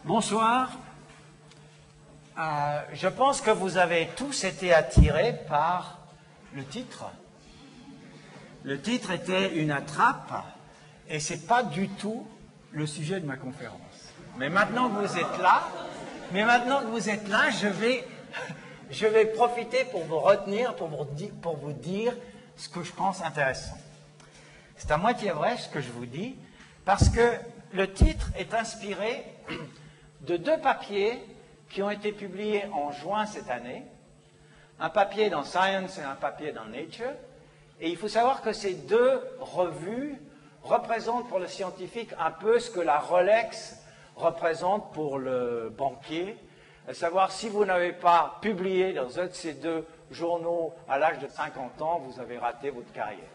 Bonsoir. Je pense que vous avez tous été attirés par le titre. Le titre était une attrape et ce n'est pas du tout le sujet de ma conférence. Mais maintenant que vous êtes là, je vais profiter pour vous retenir, pour vous dire ce que je pense intéressant. C'est à moitié vrai ce que je vous dis, parce que le titre est inspiré de deux papiers qui ont été publiés en juin cette année, un papier dans Science et un papier dans Nature, et il faut savoir que ces deux revues représentent pour le scientifique un peu ce que la Rolex représente pour le banquier, à savoir si vous n'avez pas publié dans un de ces deux journaux à l'âge de 50 ans, vous avez raté votre carrière.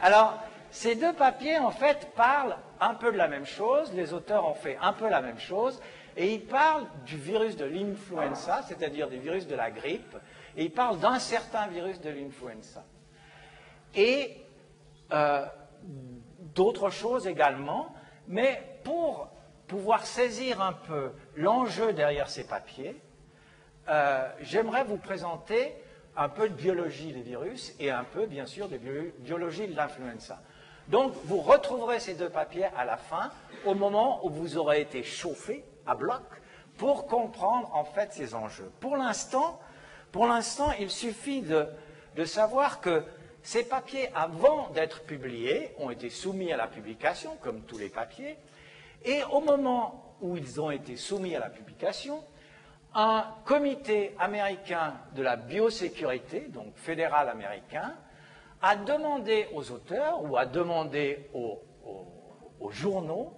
Alors, ces deux papiers, en fait, parlent un peu de la même chose, les auteurs ont fait un peu la même chose, et ils parlent du virus de l'influenza, c'est-à-dire des virus de la grippe, et ils parlent d'un certain virus de l'influenza. Et d'autres choses également, mais pour pouvoir saisir un peu l'enjeu derrière ces papiers, j'aimerais vous présenter un peu de biologie des virus et un peu, bien sûr, de biologie de l'influenza. Donc, vous retrouverez ces deux papiers à la fin, au moment où vous aurez été chauffé à bloc, pour comprendre, en fait, ces enjeux. Pour l'instant, il suffit de savoir que ces papiers, avant d'être publiés, ont été soumis à la publication, comme tous les papiers, et au moment où ils ont été soumis à la publication, un comité américain de la biosécurité, donc fédéral américain, a demandé aux auteurs ou a demandé aux journaux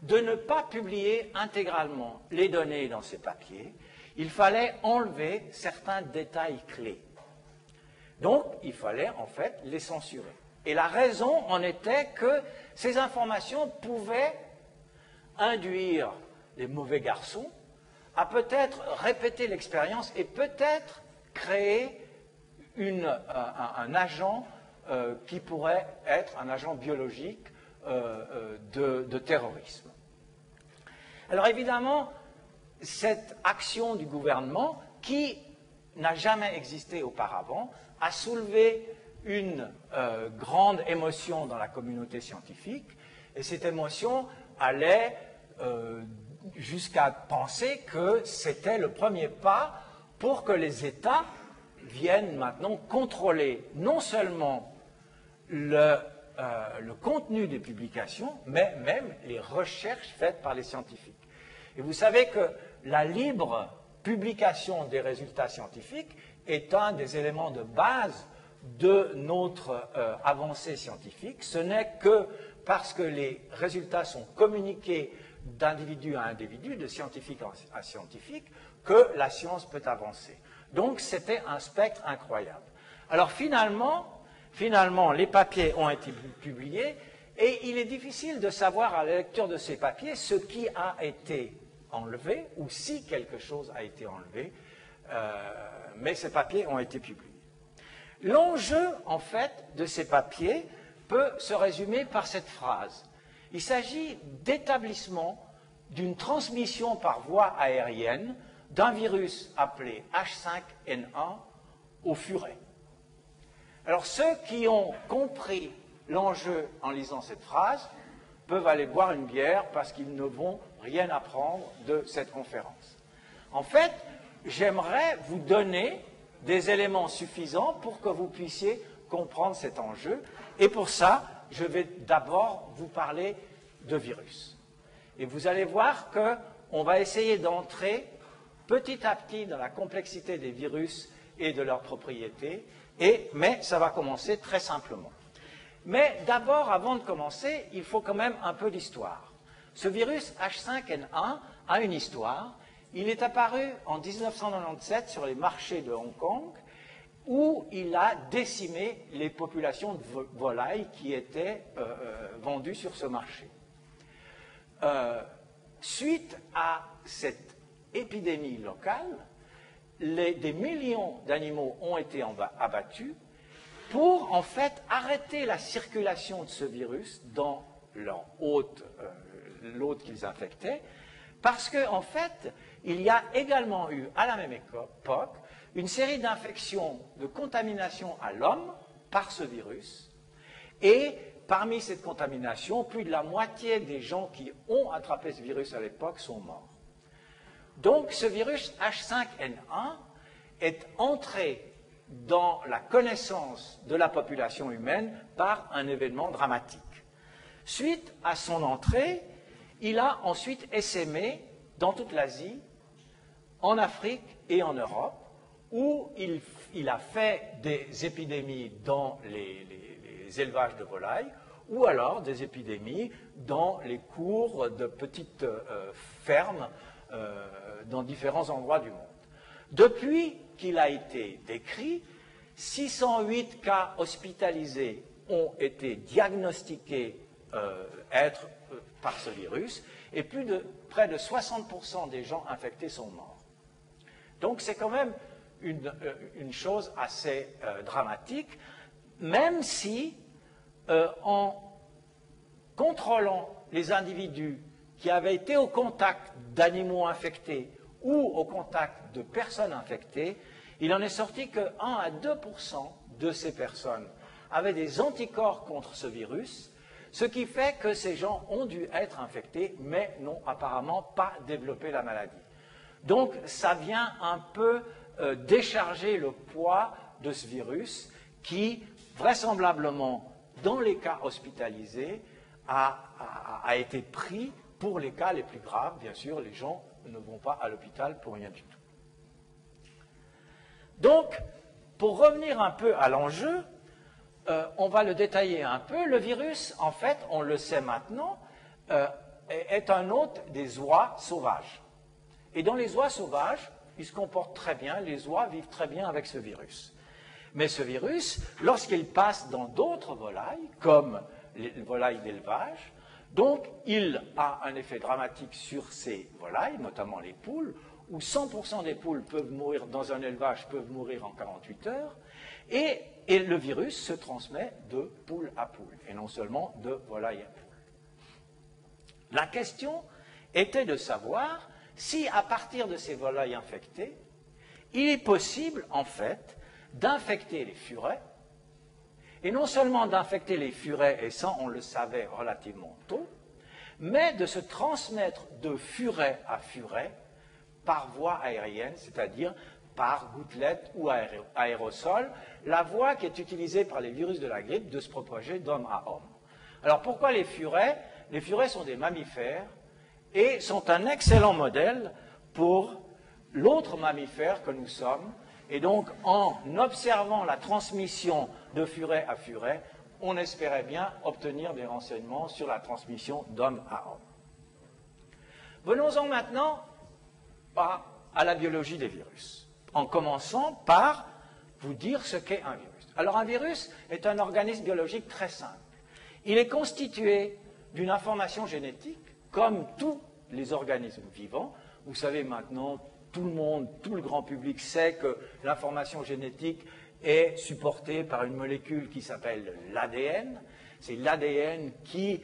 de ne pas publier intégralement les données dans ces papiers. Il fallait enlever certains détails clés. Donc, il fallait en fait les censurer. Et la raison en était que ces informations pouvaient induire les mauvais garçons à peut-être répéter l'expérience et peut-être créer un agent qui pourrait être un agent biologique de terrorisme. Alors évidemment, cette action du gouvernement, qui n'a jamais existé auparavant, a soulevé une grande émotion dans la communauté scientifique, et cette émotion allait jusqu'à penser que c'était le premier pas pour que les États viennent maintenant contrôler non seulement le contenu des publications, mais même les recherches faites par les scientifiques. Et vous savez que la libre publication des résultats scientifiques est un des éléments de base de notre avancée scientifique. Ce n'est que parce que les résultats sont communiqués d'individu à individu, de scientifique à scientifique, que la science peut avancer. Donc, c'était un spectre incroyable. Alors, finalement, les papiers ont été publiés, et il est difficile de savoir à la lecture de ces papiers ce qui a été enlevé, ou si quelque chose a été enlevé, mais ces papiers ont été publiés. L'enjeu, en fait, de ces papiers peut se résumer par cette phrase. Il s'agit d'établissement d'une transmission par voie aérienne d'un virus appelé H5N1 au furet. Alors ceux qui ont compris l'enjeu en lisant cette phrase peuvent aller boire une bière parce qu'ils ne vont rien apprendre de cette conférence. En fait, j'aimerais vous donner des éléments suffisants pour que vous puissiez comprendre cet enjeu. Et pour ça, je vais d'abord vous parler de virus. Et vous allez voir qu'on va essayer d'entrer petit à petit dans la complexité des virus et de leurs propriétés, mais ça va commencer très simplement. Mais d'abord, avant de commencer, il faut quand même un peu d'histoire. Ce virus H5N1 a une histoire. Il est apparu en 1997 sur les marchés de Hong Kong, où il a décimé les populations de volailles qui étaient vendues sur ce marché. Suite à cette épidémie locale, des millions d'animaux ont été abattus pour, en fait, arrêter la circulation de ce virus dans l'hôte qu'ils infectaient, parce qu'en fait, il y a également eu, à la même époque, une série d'infections, de contamination à l'homme par ce virus, et parmi cette contamination, plus de la moitié des gens qui ont attrapé ce virus à l'époque sont morts. Donc ce virus H5N1 est entré dans la connaissance de la population humaine par un événement dramatique. Suite à son entrée, il a ensuite essaimé dans toute l'Asie, en Afrique et en Europe, où il a fait des épidémies dans les élevages de volailles, ou alors des épidémies dans les cours de petites fermes dans différents endroits du monde. Depuis qu'il a été décrit, 608 cas hospitalisés ont été diagnostiqués par ce virus, et près de 60% des gens infectés sont morts. Donc c'est quand même une chose assez dramatique, même si en contrôlant les individus qui avaient été au contact d'animaux infectés ou au contact de personnes infectées, il en est sorti que 1 à 2% de ces personnes avaient des anticorps contre ce virus, ce qui fait que ces gens ont dû être infectés, mais n'ont apparemment pas développé la maladie. Donc, ça vient un peu décharger le poids de ce virus qui, vraisemblablement, dans les cas hospitalisés, a été pris pour les cas les plus graves. Bien sûr, les gens ne vont pas à l'hôpital pour rien du tout. Donc, pour revenir un peu à l'enjeu, on va le détailler un peu. Le virus, en fait, on le sait maintenant, est un hôte des oies sauvages. Et dans les oies sauvages, ils se comportent très bien, les oies vivent très bien avec ce virus. Mais ce virus, lorsqu'il passe dans d'autres volailles, comme les volailles d'élevage, donc il a un effet dramatique sur ces volailles, notamment les poules, où 100% des poules peuvent mourir dans un élevage, peuvent mourir en 48 heures, et le virus se transmet de poule à poule, et non seulement de volaille à poule. La question était de savoir si, à partir de ces volailles infectées, il est possible, en fait, d'infecter les furets, et non seulement d'infecter les furets, et ça on le savait relativement tôt, mais de se transmettre de furet à furet par voie aérienne, c'est-à-dire par gouttelettes ou aérosol, la voie qui est utilisée par les virus de la grippe de se propager d'homme à homme. Alors pourquoi les furets? Les furets sont des mammifères et sont un excellent modèle pour l'autre mammifère que nous sommes. Et donc, en observant la transmission de furet à furet, on espérait bien obtenir des renseignements sur la transmission d'homme à homme. Venons-en maintenant à la biologie des virus, en commençant par vous dire ce qu'est un virus. Alors, un virus est un organisme biologique très simple. Il est constitué d'une information génétique, comme tous les organismes vivants. Vous savez maintenant, tout le monde, tout le grand public sait que l'information génétique est supportée par une molécule qui s'appelle l'ADN. C'est l'ADN qui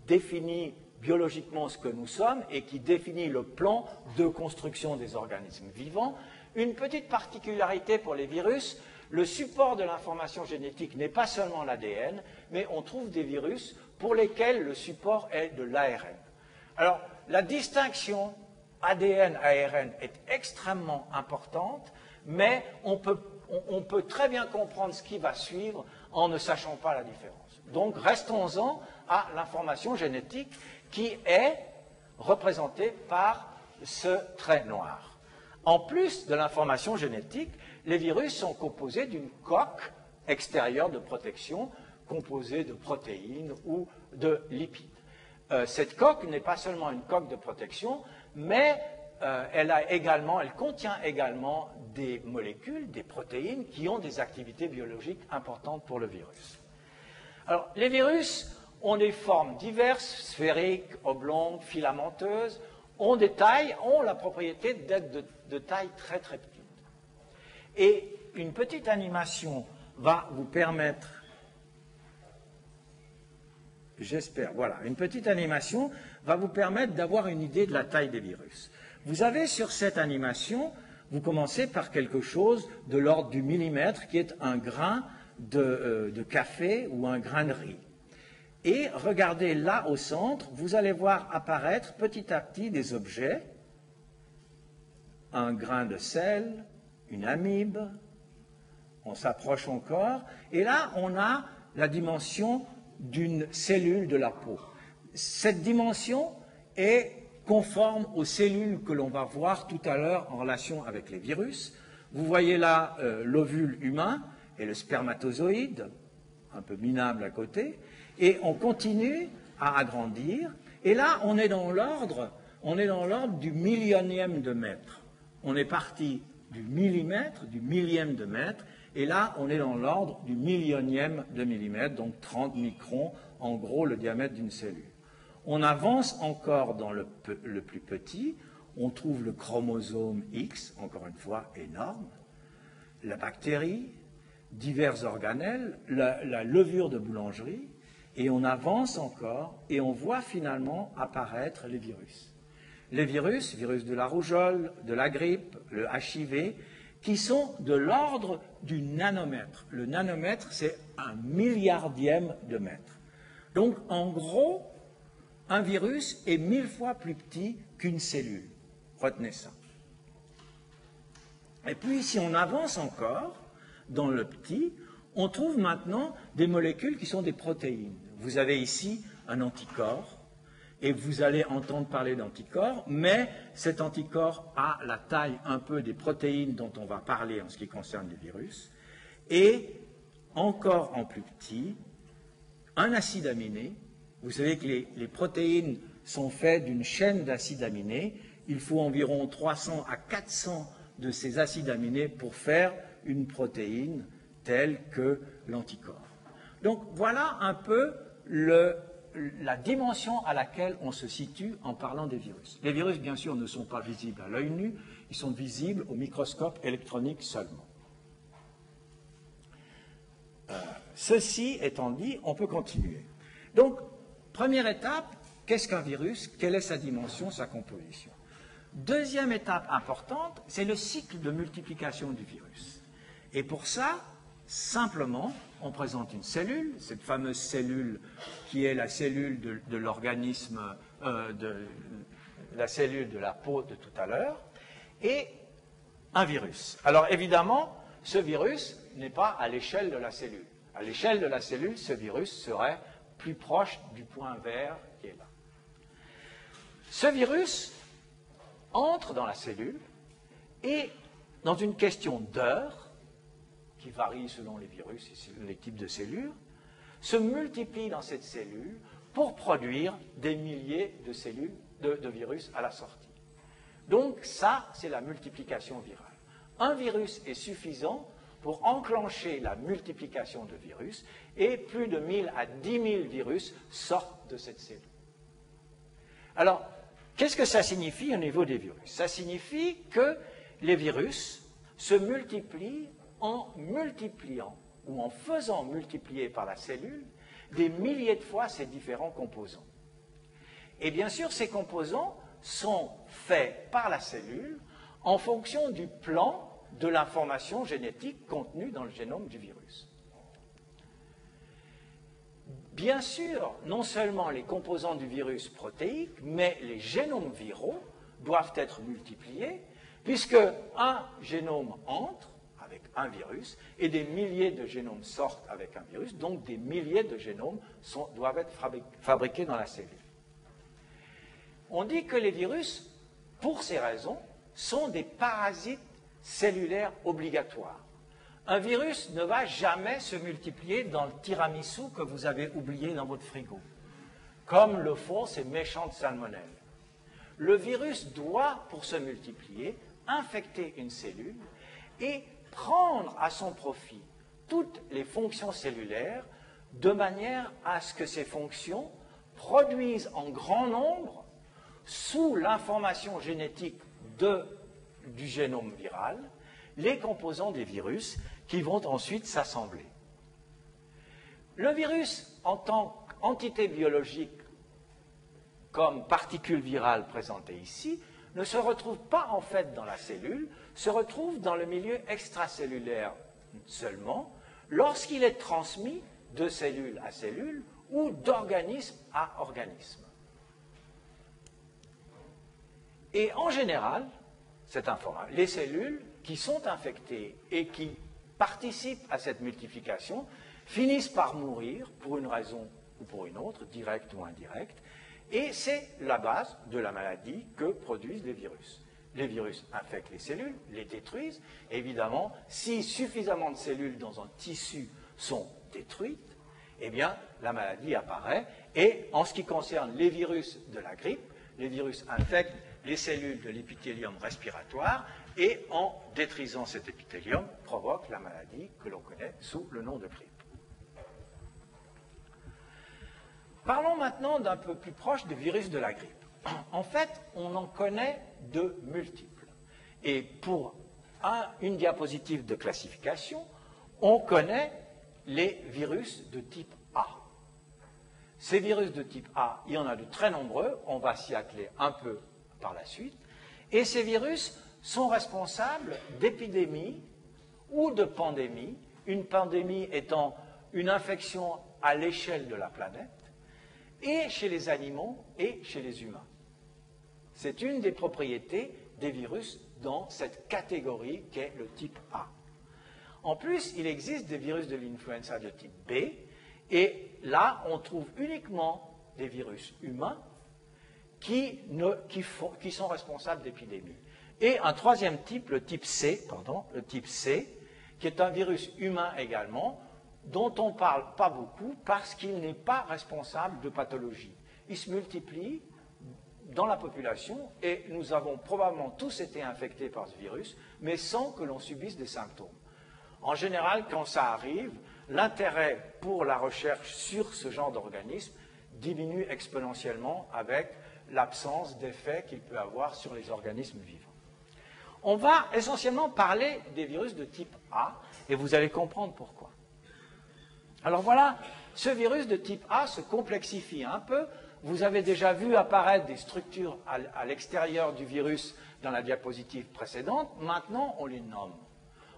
définit biologiquement ce que nous sommes et qui définit le plan de construction des organismes vivants. Une petite particularité pour les virus, le support de l'information génétique n'est pas seulement l'ADN, mais on trouve des virus pour lesquels le support est de l'ARN. Alors, la distinction ADN-ARN est extrêmement importante, mais on peut très bien comprendre ce qui va suivre en ne sachant pas la différence. Donc, restons-en à l'information génétique qui est représentée par ce trait noir. En plus de l'information génétique, les virus sont composés d'une coque extérieure de protection composée de protéines ou de lipides. Cette coque n'est pas seulement une coque de protection, mais elle contient également des molécules, des protéines qui ont des activités biologiques importantes pour le virus. Alors, les virus ont des formes diverses, sphériques, oblongues, filamenteuses, ont la propriété d'être de taille très très petite. Et une petite animation va vous permettre j'espère. Voilà, une petite animation va vous permettre d'avoir une idée de la taille des virus. Vous avez sur cette animation, vous commencez par quelque chose de l'ordre du millimètre, qui est un grain de café ou un grain de riz. Et regardez là au centre, vous allez voir apparaître petit à petit des objets, un grain de sel, une amibe, on s'approche encore, et là on a la dimension d'une cellule de la peau. Cette dimension est conforme aux cellules que l'on va voir tout à l'heure en relation avec les virus. Vous voyez là l'ovule humain et le spermatozoïde, un peu minable à côté, et on continue à agrandir, et là on est dans l'ordre du millionième de mètre. On est parti du millimètre, du millième de mètre, et là on est dans l'ordre du millionième de millimètre, donc 30 microns, en gros le diamètre d'une cellule. On avance encore dans le plus petit, on trouve le chromosome X, encore une fois énorme, la bactérie, divers organelles, la levure de boulangerie, et on avance encore et on voit finalement apparaître les virus. Les virus, virus de la rougeole, de la grippe, le HIV, qui sont de l'ordre du nanomètre. Le nanomètre, c'est un milliardième de mètre. Donc, en gros, un virus est 1000 fois plus petit qu'une cellule. Retenez ça. Et puis, si on avance encore dans le petit, on trouve maintenant des molécules qui sont des protéines. Vous avez ici un anticorps, et vous allez entendre parler d'anticorps, mais cet anticorps a la taille un peu des protéines dont on va parler en ce qui concerne les virus, et encore en plus petit, un acide aminé. Vous savez que les protéines sont faites d'une chaîne d'acides aminés. Il faut environ 300 à 400 de ces acides aminés pour faire une protéine telle que l'anticorps. Donc voilà un peu la dimension à laquelle on se situe en parlant des virus. Les virus, bien sûr, ne sont pas visibles à l'œil nu, ils sont visibles au microscope électronique seulement. Ceci étant dit, on peut continuer. Donc, première étape, qu'est-ce qu'un virus? Quelle est sa dimension, sa composition? Deuxième étape importante, c'est le cycle de multiplication du virus. Et pour ça, simplement, on présente une cellule, cette fameuse cellule qui est la cellule de l'organisme, la cellule de la peau de tout à l'heure, et un virus. Alors évidemment, ce virus n'est pas à l'échelle de la cellule. À l'échelle de la cellule, ce virus serait plus proche du point vert qui est là. Ce virus entre dans la cellule et, dans une question d'heures, qui varie selon les virus et selon les types de cellules, se multiplie dans cette cellule pour produire des milliers de cellules de virus à la sortie. Donc ça, c'est la multiplication virale. Un virus est suffisant pour enclencher la multiplication de virus et plus de 1000 à 10 000 virus sortent de cette cellule. Alors, qu'est-ce que ça signifie au niveau des virus? Ça signifie que les virus se multiplient en multipliant ou en faisant multiplier par la cellule des milliers de fois ces différents composants. Et bien sûr, ces composants sont faits par la cellule en fonction du plan de l'information génétique contenue dans le génome du virus. Bien sûr, non seulement les composants du virus protéique, mais les génomes viraux doivent être multipliés, puisque un génome entre avec un virus et des milliers de génomes sortent avec un virus, donc des milliers de génomes doivent être fabriqués dans la cellule. On dit que les virus, pour ces raisons, sont des parasites cellulaires obligatoires. Un virus ne va jamais se multiplier dans le tiramisu que vous avez oublié dans votre frigo, comme le font ces méchantes salmonelles. Le virus doit, pour se multiplier, infecter une cellule et prendre à son profit toutes les fonctions cellulaires de manière à ce que ces fonctions produisent en grand nombre, sous l'information génétique du génome viral, les composants des virus qui vont ensuite s'assembler. Le virus, en tant entités biologiques comme particules virales présentées ici ne se retrouvent pas en fait dans la cellule, se retrouvent dans le milieu extracellulaire seulement, lorsqu'il est transmis de cellule à cellule ou d'organisme à organisme. Et en général, les cellules qui sont infectées et qui participent à cette multiplication finissent par mourir pour une raison ou pour une autre, directe ou indirecte, et c'est la base de la maladie que produisent les virus. Les virus infectent les cellules, les détruisent. Évidemment, si suffisamment de cellules dans un tissu sont détruites, eh bien, la maladie apparaît. Et en ce qui concerne les virus de la grippe, les virus infectent les cellules de l'épithélium respiratoire et en détruisant cet épithélium, provoquent la maladie que l'on connaît sous le nom de grippe. Parlons maintenant d'un peu plus proche des virus de la grippe. En fait, on en connaît de multiples. Et pour une diapositive de classification, on connaît les virus de type A. Ces virus de type A, il y en a de très nombreux, on va s'y atteler un peu par la suite, et ces virus sont responsables d'épidémies ou de pandémies, une pandémie étant une infection à l'échelle de la planète, et chez les animaux et chez les humains. C'est une des propriétés des virus dans cette catégorie qu'est le type A. En plus, il existe des virus de l'influenza de type B, et là, on trouve uniquement des virus humains qui sont responsables d'épidémies. Et un troisième type, le type C, qui est un virus humain également, dont on ne parle pas beaucoup parce qu'il n'est pas responsable de pathologie. Il se multiplie dans la population et nous avons probablement tous été infectés par ce virus, mais sans que l'on subisse des symptômes. En général, quand ça arrive, l'intérêt pour la recherche sur ce genre d'organisme diminue exponentiellement avec l'absence d'effet qu'il peut avoir sur les organismes vivants. On va essentiellement parler des virus de type A, et vous allez comprendre pourquoi. Alors voilà, ce virus de type A se complexifie un peu. Vous avez déjà vu apparaître des structures à l'extérieur du virus dans la diapositive précédente. Maintenant, on les nomme.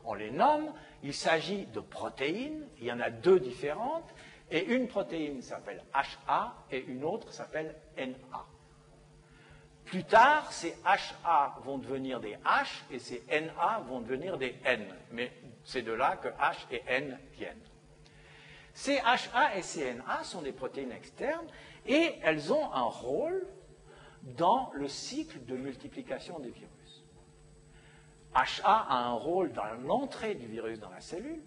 On les nomme, il s'agit de protéines, il y en a deux différentes, et une protéine s'appelle HA et une autre s'appelle NA. Plus tard, ces HA vont devenir des H et ces NA vont devenir des N, mais c'est de là que H et N viennent. Ces HA et ces NA sont des protéines externes et elles ont un rôle dans le cycle de multiplication des virus. HA a un rôle dans l'entrée du virus dans la cellule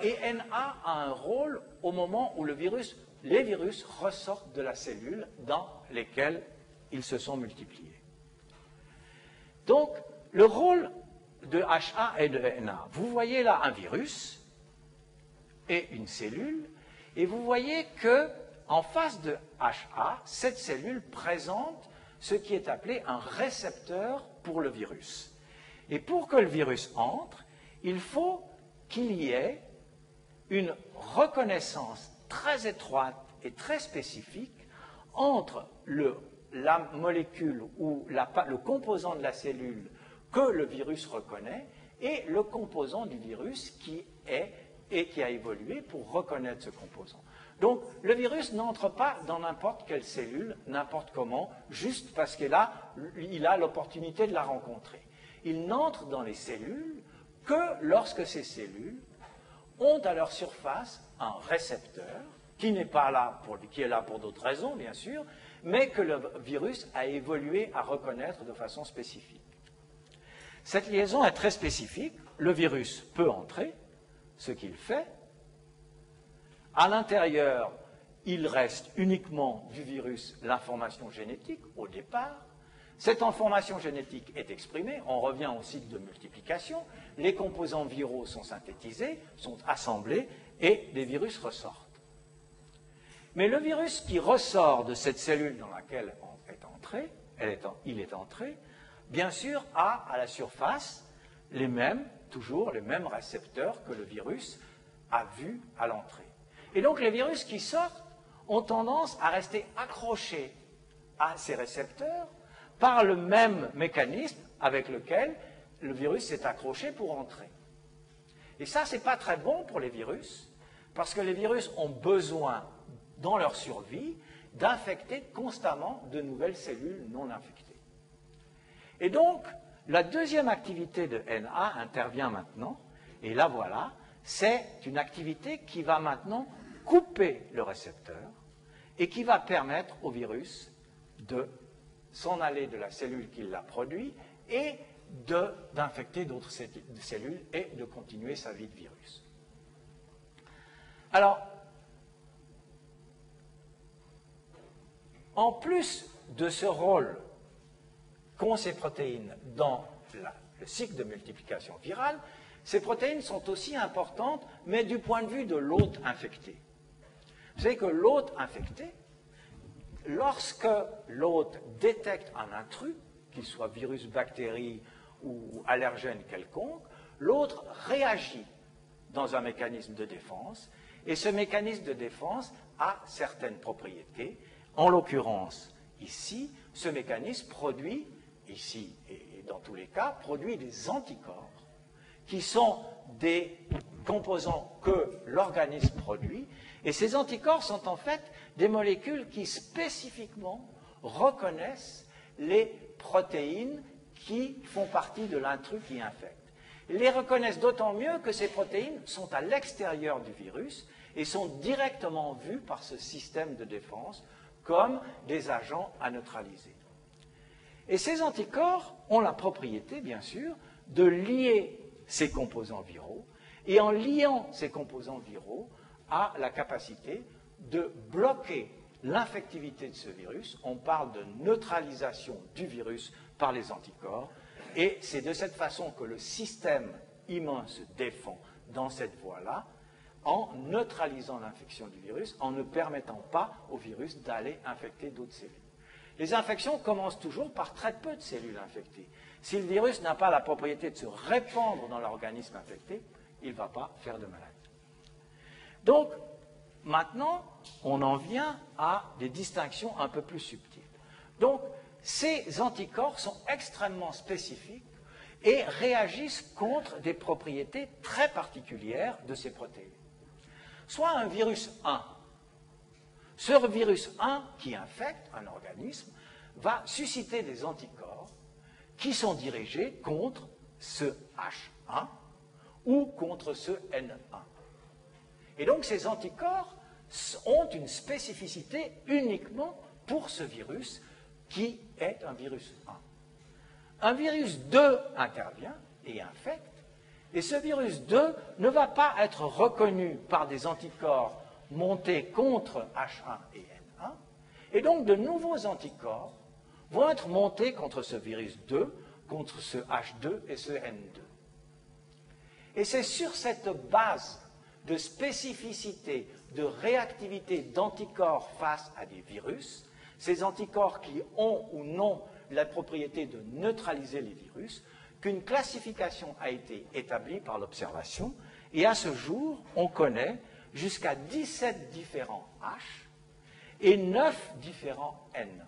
et NA a un rôle au moment où les virus ressortent de la cellule dans lesquelles ils se sont multipliés. Donc, le rôle de HA et de NA. Vous voyez là un virus et une cellule, et vous voyez que en face de HA, cette cellule présente ce qui est appelé un récepteur pour le virus. Et pour que le virus entre, il faut qu'il y ait une reconnaissance très étroite et très spécifique entre la molécule ou le composant de la cellule que le virus reconnaît et le composant du virus qui a évolué pour reconnaître ce composant. Donc, le virus n'entre pas dans n'importe quelle cellule, n'importe comment, juste parce qu'il a l'opportunité de la rencontrer. Il n'entre dans les cellules que lorsque ces cellules ont à leur surface un récepteur qui n'est pas là qui est là pour d'autres raisons, bien sûr, mais que le virus a évolué à reconnaître de façon spécifique. Cette liaison est très spécifique. Le virus peut entrer, ce qu'il fait. À l'intérieur, il reste uniquement du virus l'information génétique au départ. Cette information génétique est exprimée, on revient au cycle de multiplication, les composants viraux sont synthétisés, sont assemblés et les virus ressortent. Mais le virus qui ressort de cette cellule dans laquelle il est entré, bien sûr, a à la surface toujours les mêmes récepteurs que le virus a vus à l'entrée. Et donc les virus qui sortent ont tendance à rester accrochés à ces récepteurs par le même mécanisme avec lequel le virus s'est accroché pour entrer. Et ça, ce n'est pas très bon pour les virus, parce que les virus ont besoin, dans leur survie, d'infecter constamment de nouvelles cellules non infectées. Et donc, la deuxième activité de NA intervient maintenant, et là voilà, c'est une activité qui va maintenant couper le récepteur et qui va permettre au virus de s'en aller de la cellule qui l'a produit et d'infecter d'autres cellules et de continuer sa vie de virus. Alors, en plus de ce rôle qu'ont ces protéines dans le cycle de multiplication virale, ces protéines sont aussi importantes, mais du point de vue de l'hôte infecté. Vous savez que l'hôte infecté, lorsque l'hôte détecte un intrus, qu'il soit virus, bactérie ou allergène quelconque, l'hôte réagit dans un mécanisme de défense, et ce mécanisme de défense a certaines propriétés. En l'occurrence, ici, ce mécanisme produit, ici et dans tous les cas, produit des anticorps qui sont des composants que l'organisme produit, et ces anticorps sont en fait des molécules qui spécifiquement reconnaissent les protéines qui font partie de l'intrus qui infecte. Ils les reconnaissent d'autant mieux que ces protéines sont à l'extérieur du virus et sont directement vues par ce système de défense comme des agents à neutraliser. Et ces anticorps ont la propriété, bien sûr, de lier ces composants viraux, et en liant ces composants viraux, a la capacité de bloquer l'infectivité de ce virus. On parle de neutralisation du virus par les anticorps, et c'est de cette façon que le système immun se défend dans cette voie-là, en neutralisant l'infection du virus, en ne permettant pas au virus d'aller infecter d'autres cellules. Les infections commencent toujours par très peu de cellules infectées. Si le virus n'a pas la propriété de se répandre dans l'organisme infecté, il ne va pas faire de maladie. Donc, maintenant, on en vient à des distinctions un peu plus subtiles. Donc, ces anticorps sont extrêmement spécifiques et réagissent contre des propriétés très particulières de ces protéines. Soit un virus 1. Ce virus 1 qui infecte un organisme va susciter des anticorps qui sont dirigés contre ce H1 ou contre ce N1. Et donc ces anticorps ont une spécificité uniquement pour ce virus qui est un virus 1. Un virus 2 intervient et infecte, et ce virus 2 ne va pas être reconnu par des anticorps montés contre H1 et N1, et donc de nouveaux anticorps vont être montés contre ce virus 2, contre ce H2 et ce N2. Et c'est sur cette base de spécificité, de réactivité d'anticorps face à des virus, ces anticorps qui ont ou non la propriété de neutraliser les virus, qu'une classification a été établie par l'observation, et à ce jour, on connaît jusqu'à 17 différents H et 9 différents N.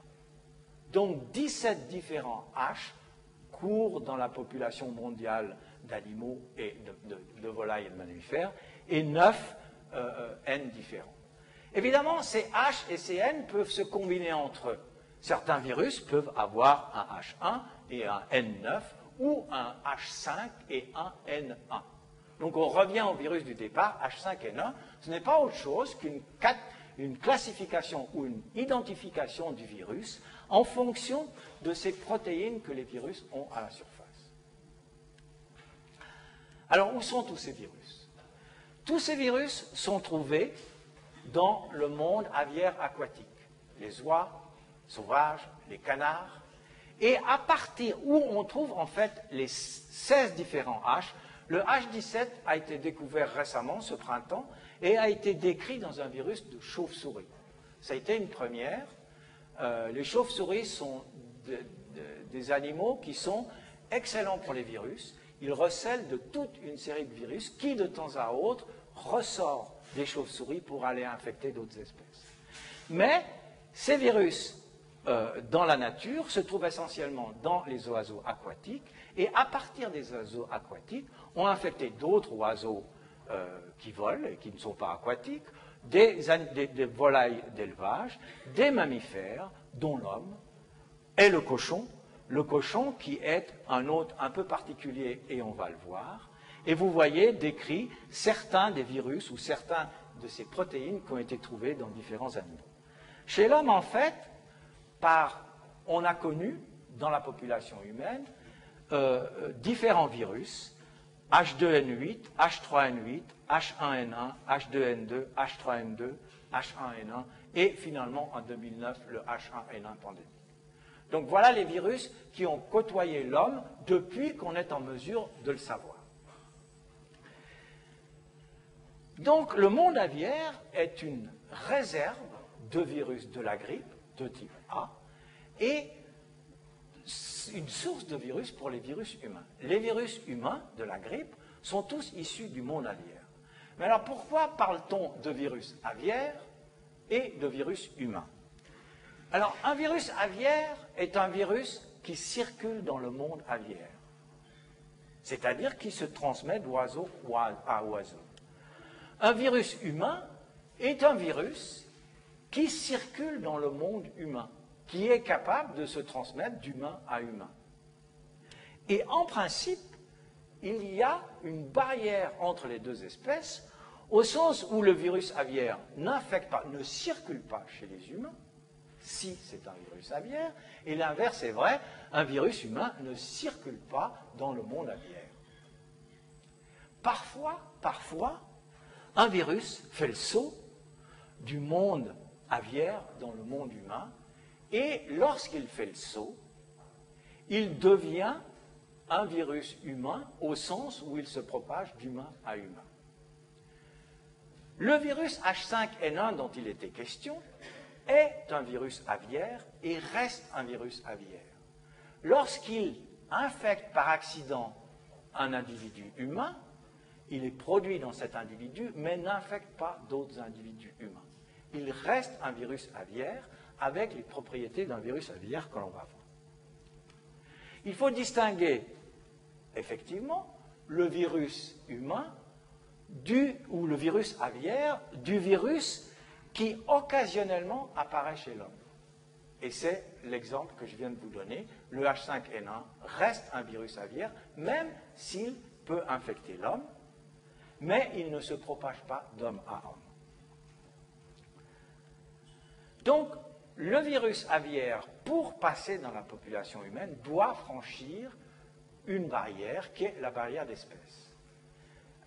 Donc 17 différents H courent dans la population mondiale d'animaux et de volailles et de mammifères, et 9 N différents. Évidemment, ces H et ces N peuvent se combiner entre eux. Certains virus peuvent avoir un H1 et un N9, ou un H5 et un N1. Donc on revient au virus du départ, H5N1, ce n'est pas autre chose qu'une classification ou une identification du virus en fonction de ces protéines que les virus ont à la surface. Alors où sont tous ces virus? Tous ces virus sont trouvés dans le monde aviaire aquatique, les oies sauvages, les canards, et à partir où on trouve en fait les 16 différents H, le H17 a été découvert récemment, ce printemps, et a été décrit dans un virus de chauve-souris. Ça a été une première. Les chauves-souris sont des animaux qui sont excellents pour les virus. Ils recèlent de toute une série de virus qui, de temps à autre, ressort des chauves-souris pour aller infecter d'autres espèces. Mais ces virus dans la nature se trouvent essentiellement dans les oiseaux aquatiques, et à partir des oiseaux aquatiques, ont infecté d'autres oiseaux qui volent et qui ne sont pas aquatiques, des volailles d'élevage, des mammifères, dont l'homme, et le cochon qui est un hôte un peu particulier, et on va le voir. Et vous voyez décrits certains des virus ou certains de ces protéines qui ont été trouvées dans différents animaux. Chez l'homme, en fait, on a connu dans la population humaine différents virus, H2N8, H3N8, H1N1, H2N2, H3N2, H1N1 et finalement en 2009 le H1N1 pandémique. Donc voilà les virus qui ont côtoyé l'homme depuis qu'on est en mesure de le savoir. Donc le monde aviaire est une réserve de virus de la grippe de type A et une source de virus pour les virus humains. Les virus humains de la grippe sont tous issus du monde aviaire. Mais alors pourquoi parle-t-on de virus aviaire et de virus humain? Alors un virus aviaire est un virus qui circule dans le monde aviaire, c'est-à-dire qui se transmet d'oiseau à oiseau. Un virus humain est un virus qui circule dans le monde humain, qui est capable de se transmettre d'humain à humain. Et en principe, il y a une barrière entre les deux espèces, au sens où le virus aviaire n'infecte pas, ne circule pas chez les humains, si c'est un virus aviaire, et l'inverse est vrai, un virus humain ne circule pas dans le monde aviaire. Parfois, un virus fait le saut du monde aviaire dans le monde humain, et lorsqu'il fait le saut, il devient un virus humain au sens où il se propage d'humain à humain. Le virus H5N1 dont il était question est un virus aviaire et reste un virus aviaire. Lorsqu'il infecte par accident un individu humain, il est produit dans cet individu, mais n'infecte pas d'autres individus humains. Il reste un virus aviaire avec les propriétés d'un virus aviaire que l'on va voir. Il faut distinguer, effectivement, le virus humain ou le virus aviaire du virus qui occasionnellement apparaît chez l'homme. Et c'est l'exemple que je viens de vous donner. Le H5N1 reste un virus aviaire, même s'il peut infecter l'homme, mais il ne se propage pas d'homme à homme. Donc, le virus aviaire, pour passer dans la population humaine, doit franchir une barrière qui est la barrière d'espèce.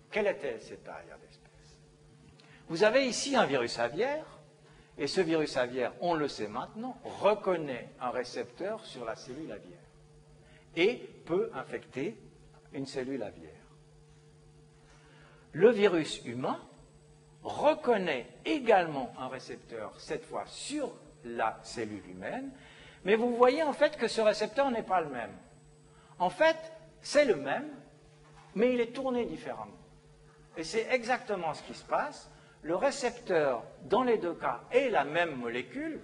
Quelle est-elle, cette barrière d'espèce? Vous avez ici un virus aviaire, et ce virus aviaire, on le sait maintenant, reconnaît un récepteur sur la cellule aviaire et peut infecter une cellule aviaire. Le virus humain reconnaît également un récepteur, cette fois sur la cellule humaine, mais vous voyez en fait que ce récepteur n'est pas le même. En fait, c'est le même, mais il est tourné différemment. Et c'est exactement ce qui se passe. Le récepteur, dans les deux cas, est la même molécule,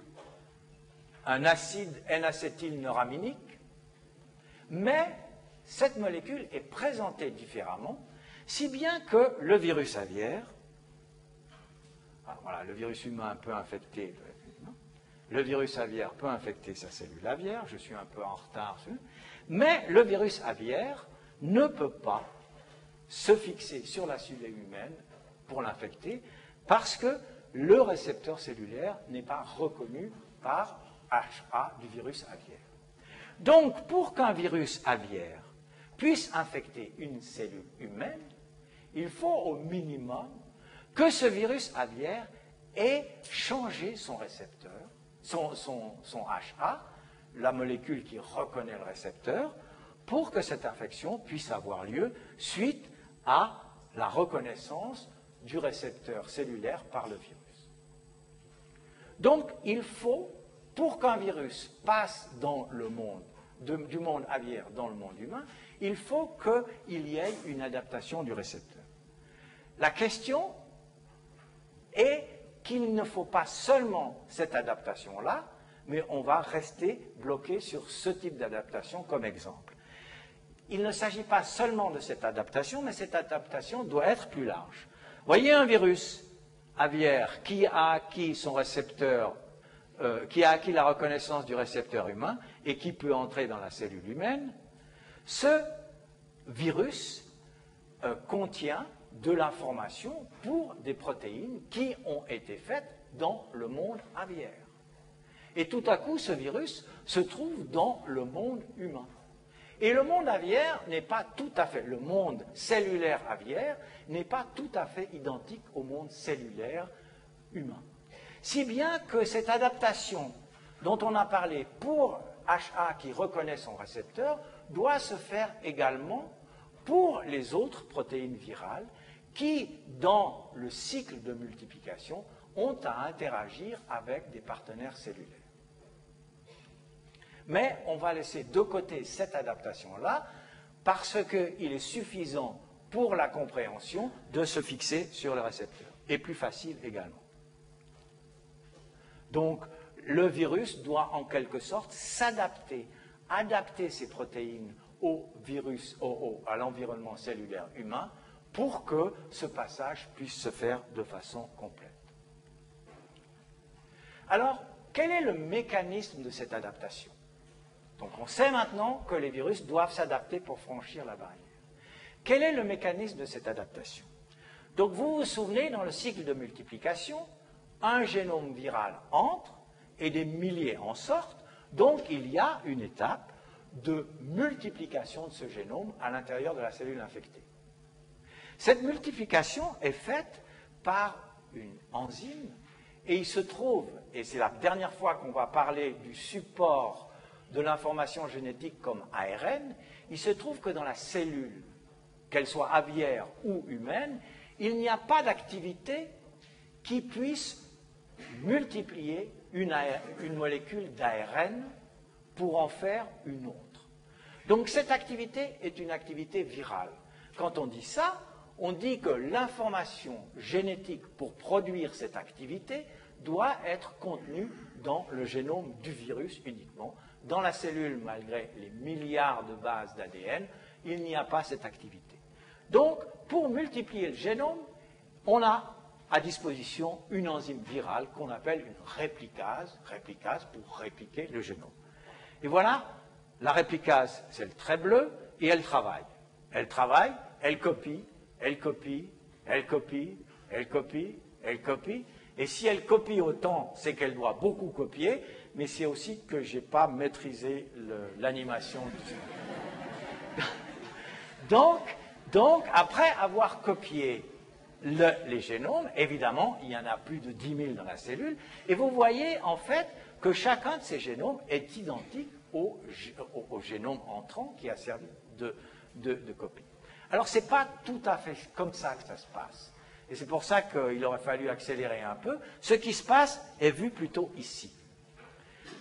un acide N-acétylneuraminique, mais cette molécule est présentée différemment, si bien que le virus aviaire, voilà, le virus humain peut infecter, le virus aviaire peut infecter sa cellule aviaire, je suis un peu en retard, mais le virus aviaire ne peut pas se fixer sur la cellule humaine pour l'infecter, parce que le récepteur cellulaire n'est pas reconnu par HA du virus aviaire. Donc, pour qu'un virus aviaire puisse infecter une cellule humaine, il faut au minimum que ce virus aviaire ait changé son récepteur, son HA, la molécule qui reconnaît le récepteur, pour que cette infection puisse avoir lieu suite à la reconnaissance du récepteur cellulaire par le virus. Donc, il faut, pour qu'un virus passe dans le monde, du monde aviaire dans le monde humain, il faut qu'il y ait une adaptation du récepteur. La question est qu'il ne faut pas seulement cette adaptation-là, mais on va rester bloqué sur ce type d'adaptation comme exemple. Il ne s'agit pas seulement de cette adaptation, mais cette adaptation doit être plus large. Voyez un virus aviaire qui a acquis son récepteur, qui a acquis la reconnaissance du récepteur humain et qui peut entrer dans la cellule humaine. Ce virus contient de l'information pour des protéines qui ont été faites dans le monde aviaire. Et tout à coup, ce virus se trouve dans le monde humain. Et le monde aviaire n'est pas tout à fait, le monde cellulaire aviaire n'est pas tout à fait identique au monde cellulaire humain. Si bien que cette adaptation dont on a parlé pour HA qui reconnaît son récepteur doit se faire également pour les autres protéines virales qui, dans le cycle de multiplication, ont à interagir avec des partenaires cellulaires. Mais on va laisser de côté cette adaptation-là parce qu'il est suffisant pour la compréhension de se fixer sur le récepteur, et plus facile également. Donc, le virus doit en quelque sorte s'adapter, adapter ses protéines au virus, à l'environnement cellulaire humain pour que ce passage puisse se faire de façon complète. Alors, quel est le mécanisme de cette adaptation? Donc, on sait maintenant que les virus doivent s'adapter pour franchir la barrière. Quel est le mécanisme de cette adaptation? Donc, vous vous souvenez, dans le cycle de multiplication, un génome viral entre et des milliers en sortent. Donc, il y a une étape de multiplication de ce génome à l'intérieur de la cellule infectée. Cette multiplication est faite par une enzyme et il se trouve, et c'est la dernière fois qu'on va parler du support de l'information génétique comme ARN, il se trouve que dans la cellule, qu'elle soit aviaire ou humaine, il n'y a pas d'activité qui puisse multiplier une molécule d'ARN pour en faire une autre. Donc cette activité est une activité virale. Quand on dit ça, on dit que l'information génétique pour produire cette activité doit être contenue dans le génome du virus uniquement. Dans la cellule, malgré les milliards de bases d'ADN, il n'y a pas cette activité. Donc, pour multiplier le génome, on a à disposition une enzyme virale qu'on appelle une réplicase pour répliquer le génome. Et voilà, la réplicase, c'est le trait bleu, et elle travaille. Elle travaille, elle copie, elle copie, elle copie, elle copie, elle copie. Et si elle copie autant, c'est qu'elle doit beaucoup copier, mais c'est aussi que je n'ai pas maîtrisé l'animation. Donc, après avoir copié les génomes, évidemment, il y en a plus de 10 000 dans la cellule, et vous voyez en fait que chacun de ces génomes est identique au génome entrant qui a servi de copie. Alors, ce n'est pas tout à fait comme ça que ça se passe. Et c'est pour ça qu'il aurait fallu accélérer un peu. Ce qui se passe est vu plutôt ici.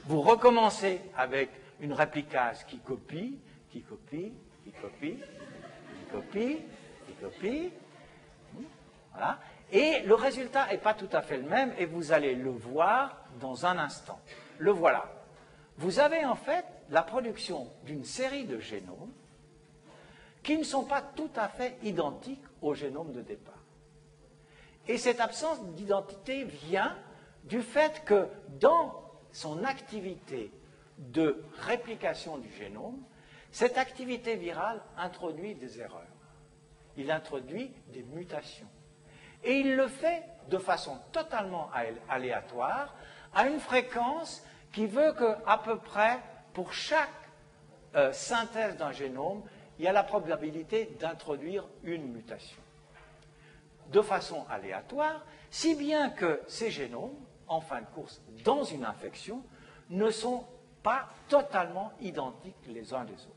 Vous recommencez avec une réplicase qui copie, qui copie, qui copie, qui copie, qui copie. Voilà. Et le résultat n'est pas tout à fait le même et vous allez le voir dans un instant. Le voilà. Vous avez en fait la production d'une série de génomes qui ne sont pas tout à fait identiques au génome de départ. Et cette absence d'identité vient du fait que dans son activité de réplication du génome, cette activité virale introduit des erreurs. Il introduit des mutations. Et il le fait de façon totalement aléatoire, à une fréquence qui veut qu'à peu près, pour chaque synthèse d'un génome, il y a la probabilité d'introduire une mutation. De façon aléatoire, si bien que ces génomes, en fin de course, dans une infection, ne sont pas totalement identiques les uns des autres.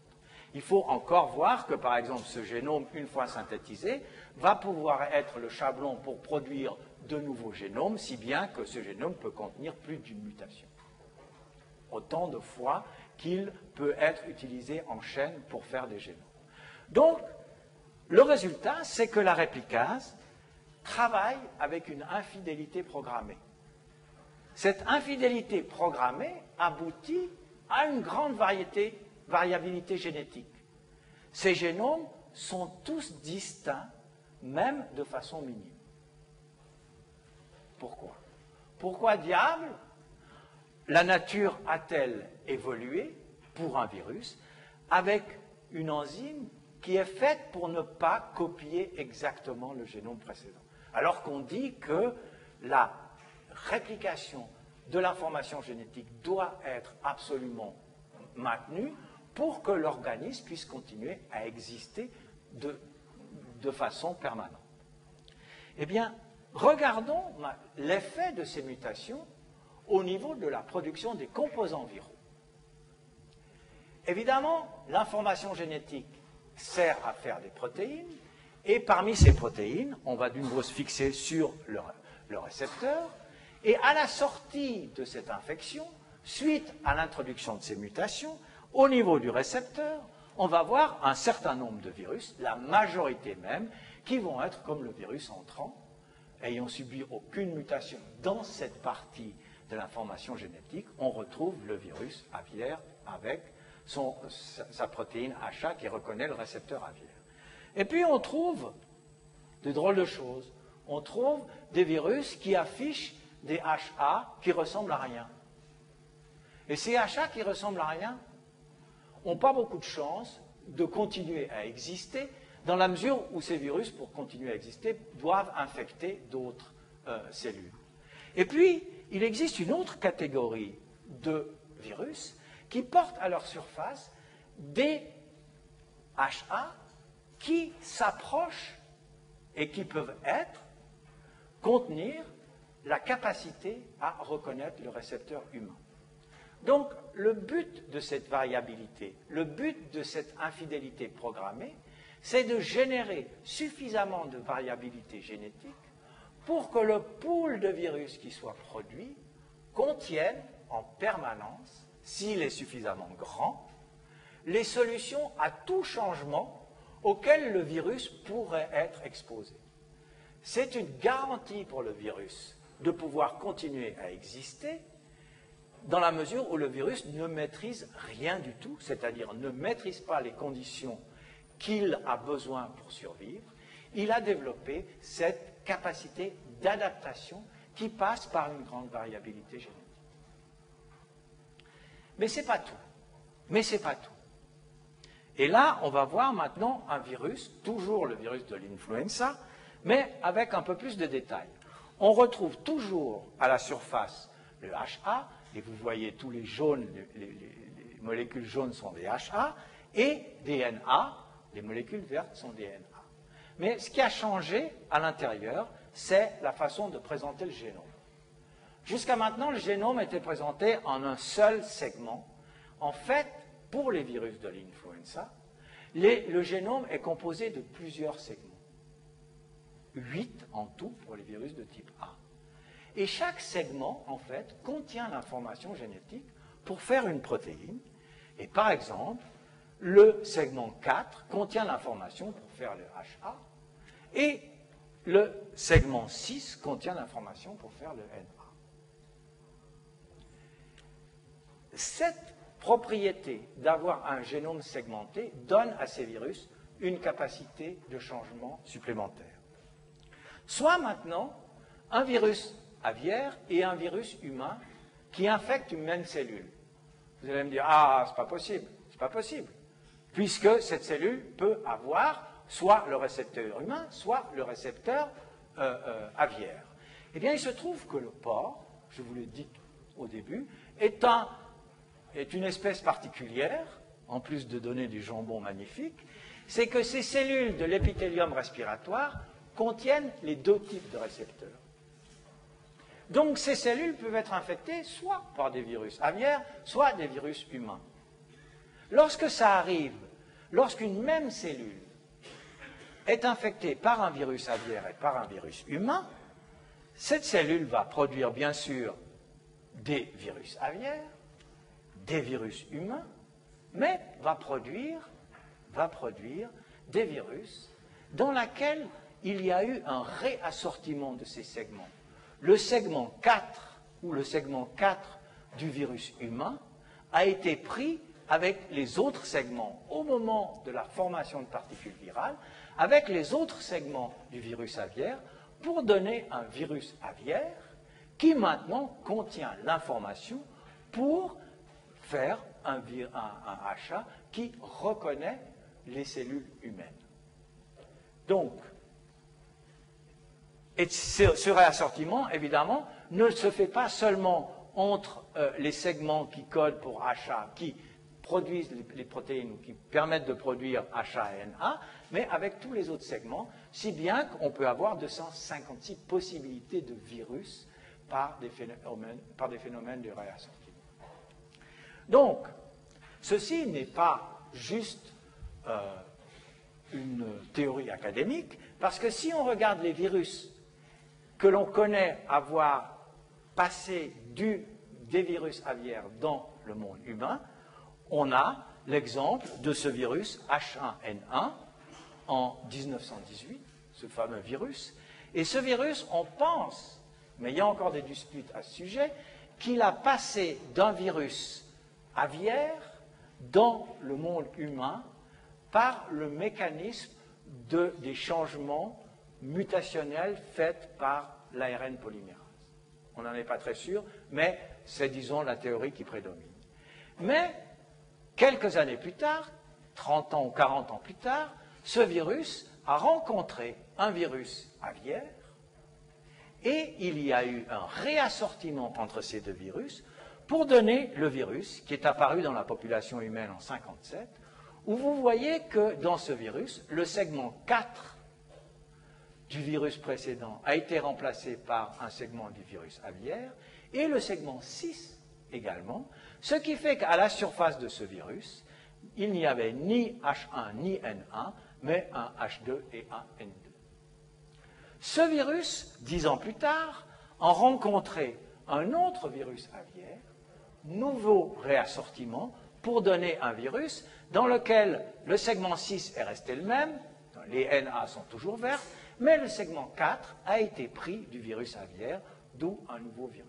Il faut encore voir que, par exemple, ce génome, une fois synthétisé, va pouvoir être le chablon pour produire de nouveaux génomes, si bien que ce génome peut contenir plus d'une mutation. Autant de fois qu'il peut être utilisé en chaîne pour faire des génomes. Donc, le résultat, c'est que la réplicase travaille avec une infidélité programmée. Cette infidélité programmée aboutit à une grande variabilité génétique. Ces génomes sont tous distincts, même de façon minime. Pourquoi? Pourquoi diable la nature a-t-elle évolué pour un virus avec une enzyme qui est faite pour ne pas copier exactement le génome précédent? Alors qu'on dit que la réplication de l'information génétique doit être absolument maintenue pour que l'organisme puisse continuer à exister de façon permanente. Eh bien, regardons l'effet de ces mutations au niveau de la production des composants viraux. Évidemment, l'information génétique sert à faire des protéines, et parmi ces protéines, on va d'une grosse fixer sur le récepteur, et à la sortie de cette infection, suite à l'introduction de ces mutations, au niveau du récepteur, on va voir un certain nombre de virus, la majorité même, qui vont être comme le virus entrant, ayant subi aucune mutation dans cette partie de l'information génétique, on retrouve le virus aviaire avec sa protéine HA qui reconnaît le récepteur aviaire. Et puis on trouve de drôles de choses. On trouve des virus qui affichent des HA qui ressemblent à rien. Et ces HA qui ressemblent à rien n'ont pas beaucoup de chances de continuer à exister dans la mesure où ces virus, pour continuer à exister, doivent infecter d'autres cellules. Et puis, il existe une autre catégorie de virus qui portent à leur surface des HA qui s'approchent et qui peuvent contenir la capacité à reconnaître le récepteur humain. Donc, le but de cette variabilité, le but de cette infidélité programmée, c'est de générer suffisamment de variabilité génétique pour que le pool de virus qui soit produit contienne en permanence, s'il est suffisamment grand, les solutions à tout changement auquel le virus pourrait être exposé. C'est une garantie pour le virus de pouvoir continuer à exister dans la mesure où le virus ne maîtrise rien du tout, c'est-à-dire ne maîtrise pas les conditions qu'il a besoin pour survivre. Il a développé cette capacité d'adaptation qui passe par une grande variabilité génétique. Mais ce n'est pas tout. Mais ce n'est pas tout. Et là, on va voir maintenant un virus, toujours le virus de l'influenza, mais avec un peu plus de détails. On retrouve toujours à la surface le HA, et vous voyez tous les jaunes, les molécules jaunes sont des HA, et des NA, les molécules vertes sont des NA. Mais ce qui a changé à l'intérieur, c'est la façon de présenter le génome. Jusqu'à maintenant, le génome était présenté en un seul segment. En fait, pour les virus de l'influenza, le génome est composé de plusieurs segments. 8 en tout pour les virus de type A. Et chaque segment, en fait, contient l'information génétique pour faire une protéine. Et par exemple, le segment 4 contient l'information pour faire le HA. Et le segment 6 contient l'information pour faire le NA. Cette propriété d'avoir un génome segmenté donne à ces virus une capacité de changement supplémentaire. Soit maintenant un virus aviaire et un virus humain qui infectent une même cellule. Vous allez me dire, ah, c'est pas possible. C'est pas possible. Puisque cette cellule peut avoir soit le récepteur humain, soit le récepteur aviaire. Eh bien, il se trouve que le porc, je vous l'ai dit au début, est une espèce particulière, en plus de donner du jambon magnifique, c'est que ces cellules de l'épithélium respiratoire contiennent les deux types de récepteurs. Donc, ces cellules peuvent être infectées soit par des virus aviaires, soit des virus humains. Lorsque ça arrive, lorsqu'une même cellule est infectée par un virus aviaire et par un virus humain, cette cellule va produire bien sûr des virus aviaires, des virus humains, mais va produire des virus dans lesquels il y a eu un réassortiment de ces segments. Le segment 4, ou le segment 4 du virus humain, a été pris avec les autres segments au moment de la formation de particules virales, avec les autres segments du virus aviaire, pour donner un virus aviaire qui maintenant contient l'information pour faire un HA qui reconnaît les cellules humaines. Donc, et ce réassortiment, évidemment, ne se fait pas seulement entre les segments qui codent pour HA, qui produisent les protéines, qui permettent de produire HA et NA, mais avec tous les autres segments, si bien qu'on peut avoir 256 possibilités de virus par des phénomènes de réassortiment. Donc, ceci n'est pas juste une théorie académique, parce que si on regarde les virus que l'on connaît avoir passé des virus aviaires dans le monde humain, on a l'exemple de ce virus H1N1 en 1918, ce fameux virus. Et ce virus, on pense, mais il y a encore des disputes à ce sujet, qu'il a passé d'un virus aviaire dans le monde humain par le mécanisme des changements mutationnels faits par l'ARN polymérase. On n'en est pas très sûr, mais c'est, disons, la théorie qui prédomine. Mais, quelques années plus tard, 30 ans ou 40 ans plus tard, ce virus a rencontré un virus aviaire et il y a eu un réassortiment entre ces deux virus pour donner le virus qui est apparu dans la population humaine en 1957, où vous voyez que dans ce virus, le segment 4 du virus précédent a été remplacé par un segment du virus aviaire et le segment 6 également, ce qui fait qu'à la surface de ce virus, il n'y avait ni H1 ni N1, mais un H2 et un N2. Ce virus, 10 ans plus tard, a rencontré un autre virus aviaire, nouveau réassortiment, pour donner un virus dans lequel le segment 6 est resté le même, les NA sont toujours verts, mais le segment 4 a été pris du virus aviaire, d'où un nouveau virus.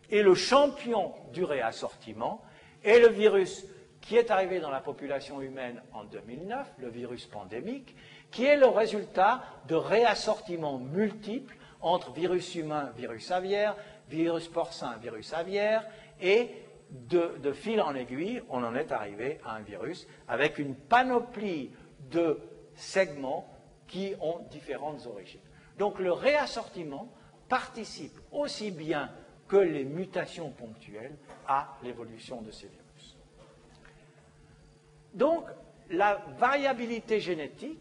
Et le champion du réassortiment est le virus qui est arrivé dans la population humaine en 2009, le virus pandémique, qui est le résultat de réassortiments multiples entre virus humain, virus aviaire, virus porcin, virus aviaire, et de fil en aiguille, on en est arrivé à un virus avec une panoplie de segments qui ont différentes origines. Donc le réassortiment participe aussi bien que les mutations ponctuelles à l'évolution de ces virus. Donc la variabilité génétique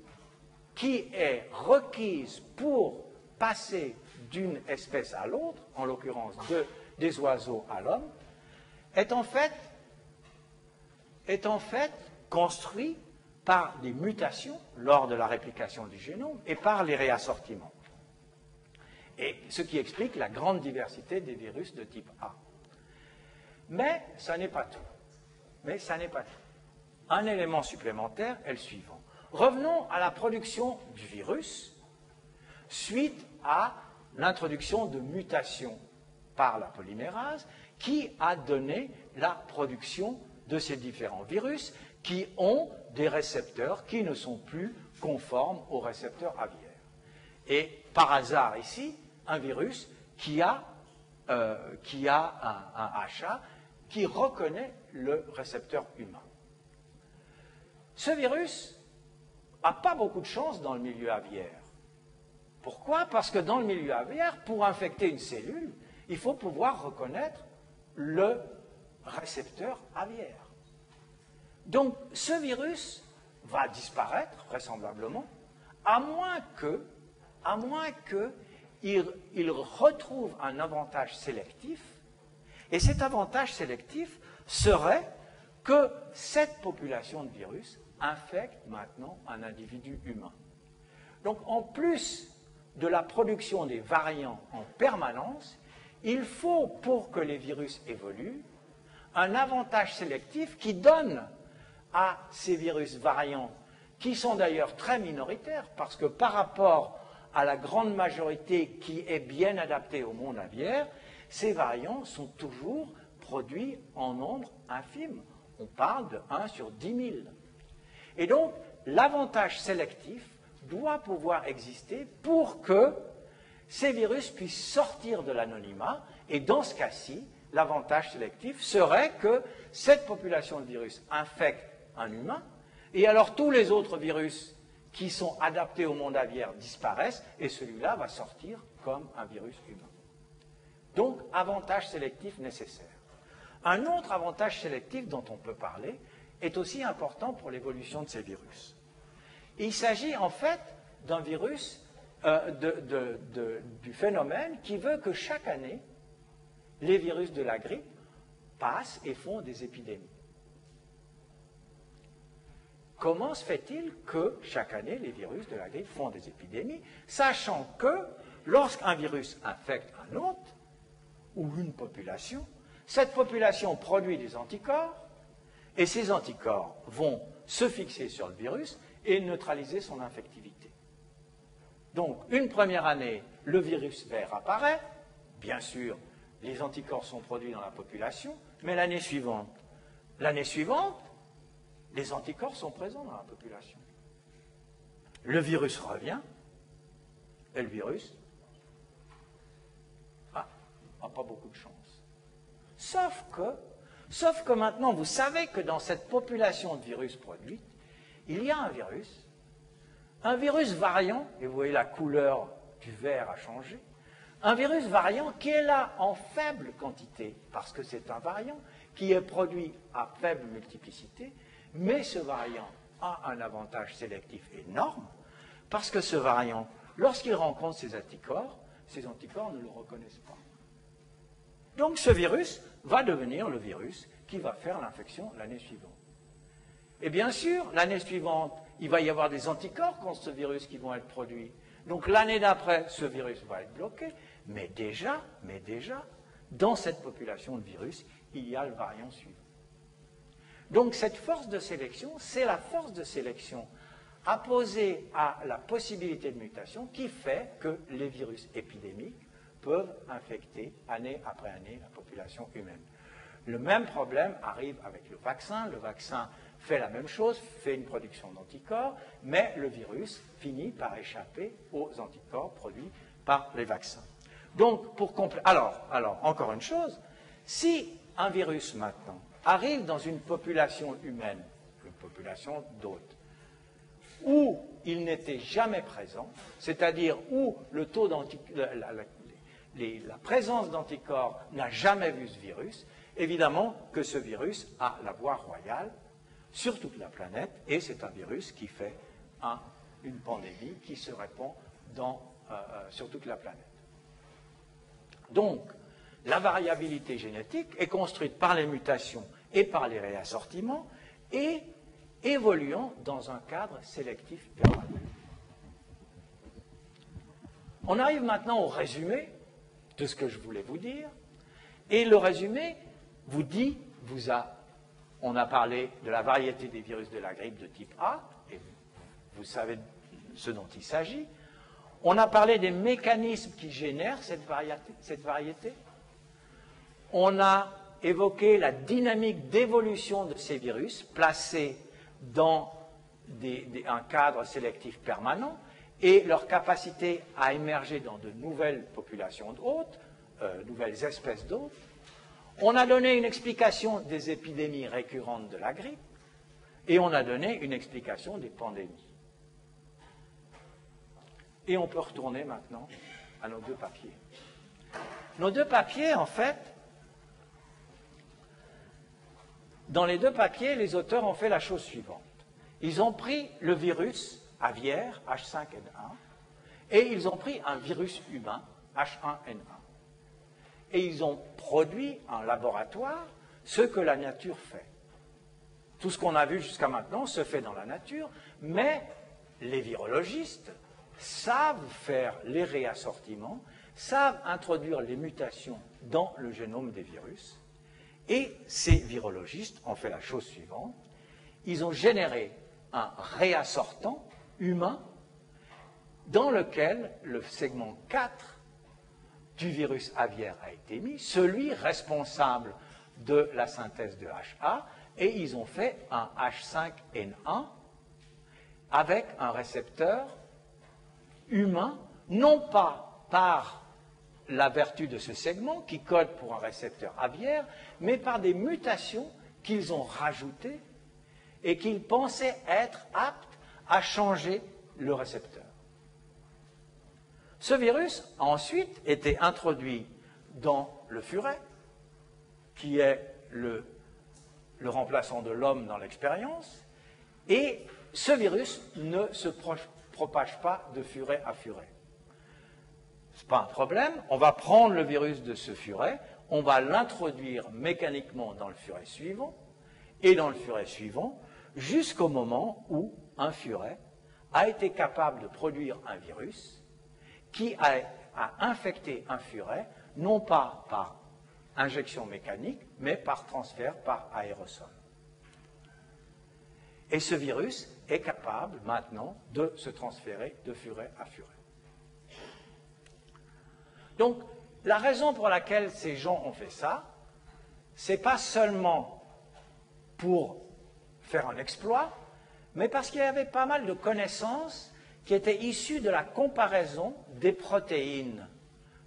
qui est requise pour passer d'une espèce à l'autre, en l'occurrence des oiseaux à l'homme, est en fait construit par des mutations lors de la réplication du génome et par les réassortiments. Et ce qui explique la grande diversité des virus de type A. Mais ça n'est pas tout. Un élément supplémentaire est le suivant. Revenons à la production du virus suite à l'introduction de mutations par la polymérase qui a donné la production de ces différents virus qui ont des récepteurs qui ne sont plus conformes aux récepteurs aviaires. Et par hasard ici, un virus qui a un HA qui reconnaît le récepteur humain. Ce virus n'a pas beaucoup de chance dans le milieu aviaire. Pourquoi? Parce que dans le milieu aviaire, pour infecter une cellule, il faut pouvoir reconnaître le récepteur aviaire. Donc, ce virus va disparaître, vraisemblablement, à moins qu'il retrouve un avantage sélectif, et cet avantage sélectif serait que cette population de virus infecte maintenant un individu humain. Donc, en plus de la production des variants en permanence, il faut, pour que les virus évoluent, un avantage sélectif qui donne à ces virus variants qui sont d'ailleurs très minoritaires, parce que par rapport à la grande majorité qui est bien adaptée au monde aviaire, ces variants sont toujours produits en nombre infime. On parle de 1 sur 10 000. Et donc, l'avantage sélectif doit pouvoir exister pour que ces virus puissent sortir de l'anonymat. Et dans ce cas-ci, l'avantage sélectif serait que cette population de virus infecte un humain, et alors tous les autres virus qui sont adaptés au monde aviaire disparaissent, et celui-là va sortir comme un virus humain. Donc, avantage sélectif nécessaire. Un autre avantage sélectif dont on peut parler est aussi important pour l'évolution de ces virus. Il s'agit en fait d'un virus, du phénomène qui veut que chaque année, les virus de la grippe passent et font des épidémies. Comment se fait-il que chaque année, les virus de la grippe font des épidémies, sachant que lorsqu'un virus infecte un hôte ou une population, cette population produit des anticorps et ces anticorps vont se fixer sur le virus et neutraliser son infectivité. Donc, une première année, le virus vert apparaît, bien sûr, les anticorps sont produits dans la population, mais l'année suivante, les anticorps sont présents dans la population. Le virus revient, et le virus n'a pas beaucoup de chance. Sauf que maintenant, vous savez que dans cette population de virus produite, il y a un virus variant, et vous voyez la couleur du vert a changé, un virus variant qui est là en faible quantité, parce que c'est un variant qui est produit à faible multiplicité, mais ce variant a un avantage sélectif énorme, parce que ce variant, lorsqu'il rencontre ces anticorps ne le reconnaissent pas. Donc ce virus va devenir le virus qui va faire l'infection l'année suivante. Et bien sûr, l'année suivante, il va y avoir des anticorps contre ce virus qui vont être produits. Donc l'année d'après, ce virus va être bloqué, mais déjà, dans cette population de virus, il y a le variant suivant. Donc cette force de sélection, c'est la force de sélection apposée à la possibilité de mutation qui fait que les virus épidémiques peuvent infecter année après année la population humaine. Le même problème arrive avec le vaccin. Le vaccin fait la même chose, fait une production d'anticorps, mais le virus finit par échapper aux anticorps produits par les vaccins. Donc, alors, encore une chose, si un virus maintenant arrive dans une population humaine, une population d'hôtes, où il n'était jamais présent, c'est-à-dire où le taux la présence d'anticorps n'a jamais vu ce virus, évidemment que ce virus a la voie royale sur toute la planète, et c'est un virus qui fait une pandémie qui se répand sur toute la planète. Donc, la variabilité génétique est construite par les mutations et par les réassortiments, et évoluant dans un cadre sélectif permanent. On arrive maintenant au résumé de ce que je voulais vous dire, et le résumé vous dit, on a parlé de la variété des virus de la grippe de type A, et vous savez ce dont il s'agit. On a parlé des mécanismes qui génèrent cette variété. On a évoqué la dynamique d'évolution de ces virus placés dans un cadre sélectif permanent et leur capacité à émerger dans de nouvelles populations d'hôtes, nouvelles espèces d'hôtes. On a donné une explication des épidémies récurrentes de la grippe et on a donné une explication des pandémies. Et on peut retourner maintenant à nos deux papiers. Nos deux papiers, en fait, dans les deux papiers, les auteurs ont fait la chose suivante. Ils ont pris le virus aviaire, H5N1, et ils ont pris un virus humain, H1N1. Et ils ont produit en laboratoire ce que la nature fait. Tout ce qu'on a vu jusqu'à maintenant se fait dans la nature, mais les virologistes savent faire les réassortiments, savent introduire les mutations dans le génome des virus, et ces virologistes ont fait la chose suivante. Ils ont généré un réassortant humain dans lequel le segment 4 du virus aviaire a été mis, celui responsable de la synthèse de HA, et ils ont fait un H5N1 avec un récepteur humain, non pas par la vertu de ce segment qui code pour un récepteur aviaire, mais par des mutations qu'ils ont rajoutées et qu'ils pensaient être aptes à changer le récepteur. Ce virus a ensuite été introduit dans le furet, qui est le remplaçant de l'homme dans l'expérience, et ce virus ne se propage pas de furet à furet. Ce n'est pas un problème, on va prendre le virus de ce furet, on va l'introduire mécaniquement dans le furet suivant, et dans le furet suivant, jusqu'au moment où un furet a été capable de produire un virus qui a infecté un furet, non pas par injection mécanique, mais par transfert par aérosol. Et ce virus est capable maintenant de se transférer de furet à furet. Donc, la raison pour laquelle ces gens ont fait ça, c'est pas seulement pour faire un exploit, mais parce qu'il y avait pas mal de connaissances qui étaient issues de la comparaison des protéines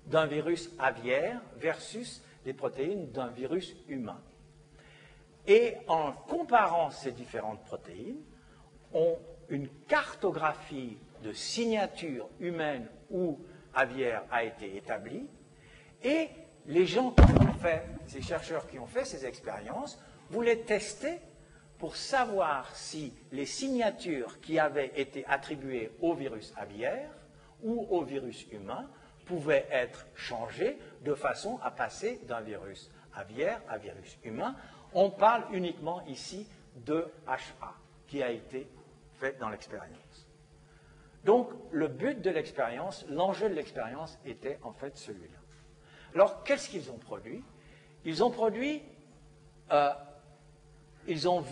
d'un virus aviaire versus des protéines d'un virus humain. Et en comparant ces différentes protéines, une cartographie de signature humaine ou aviaire a été établie, et les gens qui ont fait, ces chercheurs qui ont fait ces expériences, voulaient tester pour savoir si les signatures qui avaient été attribuées au virus aviaire ou au virus humain pouvaient être changées de façon à passer d'un virus aviaire à virus humain. On parle uniquement ici de HA qui a été fait dans l'expérience. Donc, le but de l'expérience, l'enjeu de l'expérience était en fait celui-là. Alors, qu'est-ce qu'ils ont produit? Ils ont produit, ils ont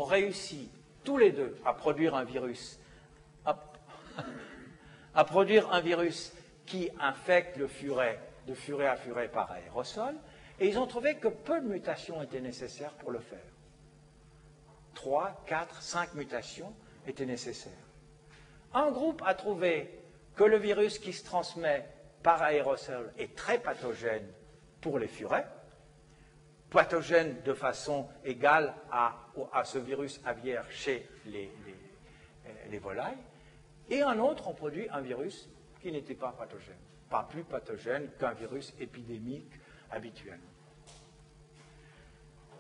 réussi tous les deux à produire un virus, à produire un virus qui infecte le furet de furet à furet par aérosol, et ils ont trouvé que peu de mutations étaient nécessaires pour le faire. 3, 4, 5 mutations étaient nécessaires. Un groupe a trouvé que le virus qui se transmet par aérosol est très pathogène pour les furets, pathogène de façon égale à ce virus aviaire chez les volailles, et un autre a produit un virus qui n'était pas pathogène, pas plus pathogène qu'un virus épidémique habituel.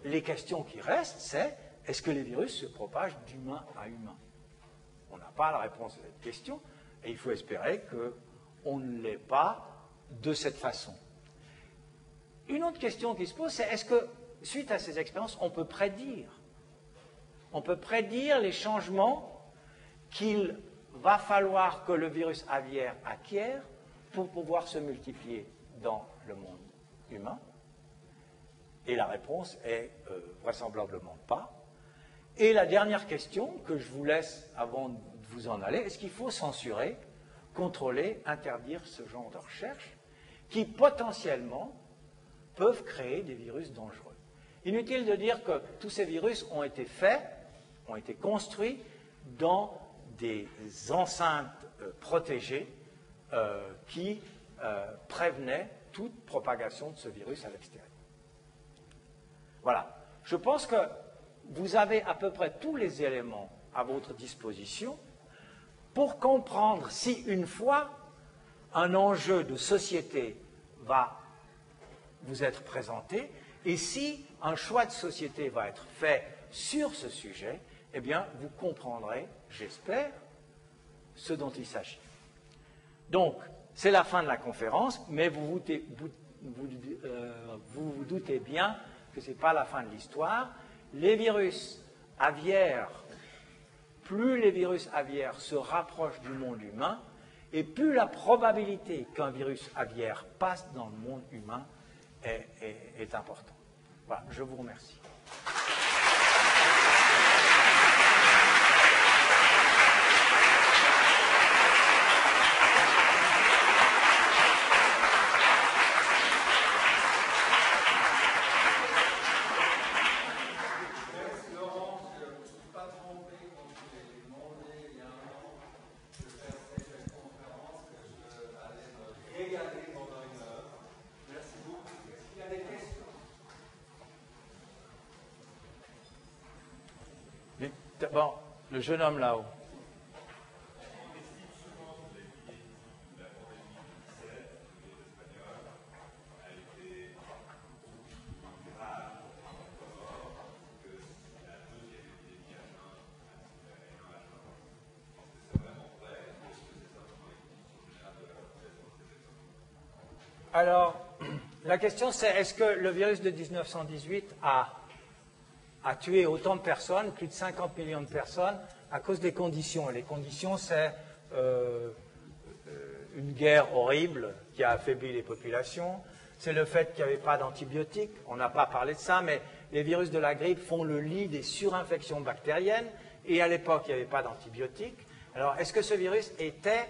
Les questions qui restent, c'est est-ce que les virus se propagent d'humain à humain? On n'a pas la réponse à cette question, et il faut espérer qu'on ne l'ait pas de cette façon. Une autre question qui se pose, c'est est-ce que, suite à ces expériences, on peut prédire les changements qu'il va falloir que le virus aviaire acquiert pour pouvoir se multiplier dans le monde humain? Et la réponse est vraisemblablement pas. Et la dernière question que je vous laisse avant de vous en aller, est-ce qu'il faut censurer, contrôler, interdire ce genre de recherche qui potentiellement peuvent créer des virus dangereux? Inutile de dire que tous ces virus ont été faits, ont été construits dans des enceintes protégées qui prévenaient toute propagation de ce virus à l'extérieur. Voilà. Je pense que vous avez à peu près tous les éléments à votre disposition pour comprendre si une fois un enjeu de société va vous être présenté et si un choix de société va être fait sur ce sujet, eh bien, vous comprendrez, j'espère, ce dont il s'agit. Donc, c'est la fin de la conférence, mais vous vous doutez bien que ce n'est pas la fin de l'histoire. Les virus aviaires, plus les virus aviaires se rapprochent du monde humain, et plus la probabilité qu'un virus aviaire passe dans le monde humain est importante. Voilà, je vous remercie. Bon, le jeune homme là-haut. Alors, la question c'est, est-ce que le virus de 1918 a tué autant de personnes, plus de 50 millions de personnes, à cause des conditions? Et les conditions, c'est une guerre horrible qui a affaibli les populations, c'est le fait qu'il n'y avait pas d'antibiotiques, on n'a pas parlé de ça, mais les virus de la grippe font le lit des surinfections bactériennes, et à l'époque, il n'y avait pas d'antibiotiques. Alors, est-ce que ce virus était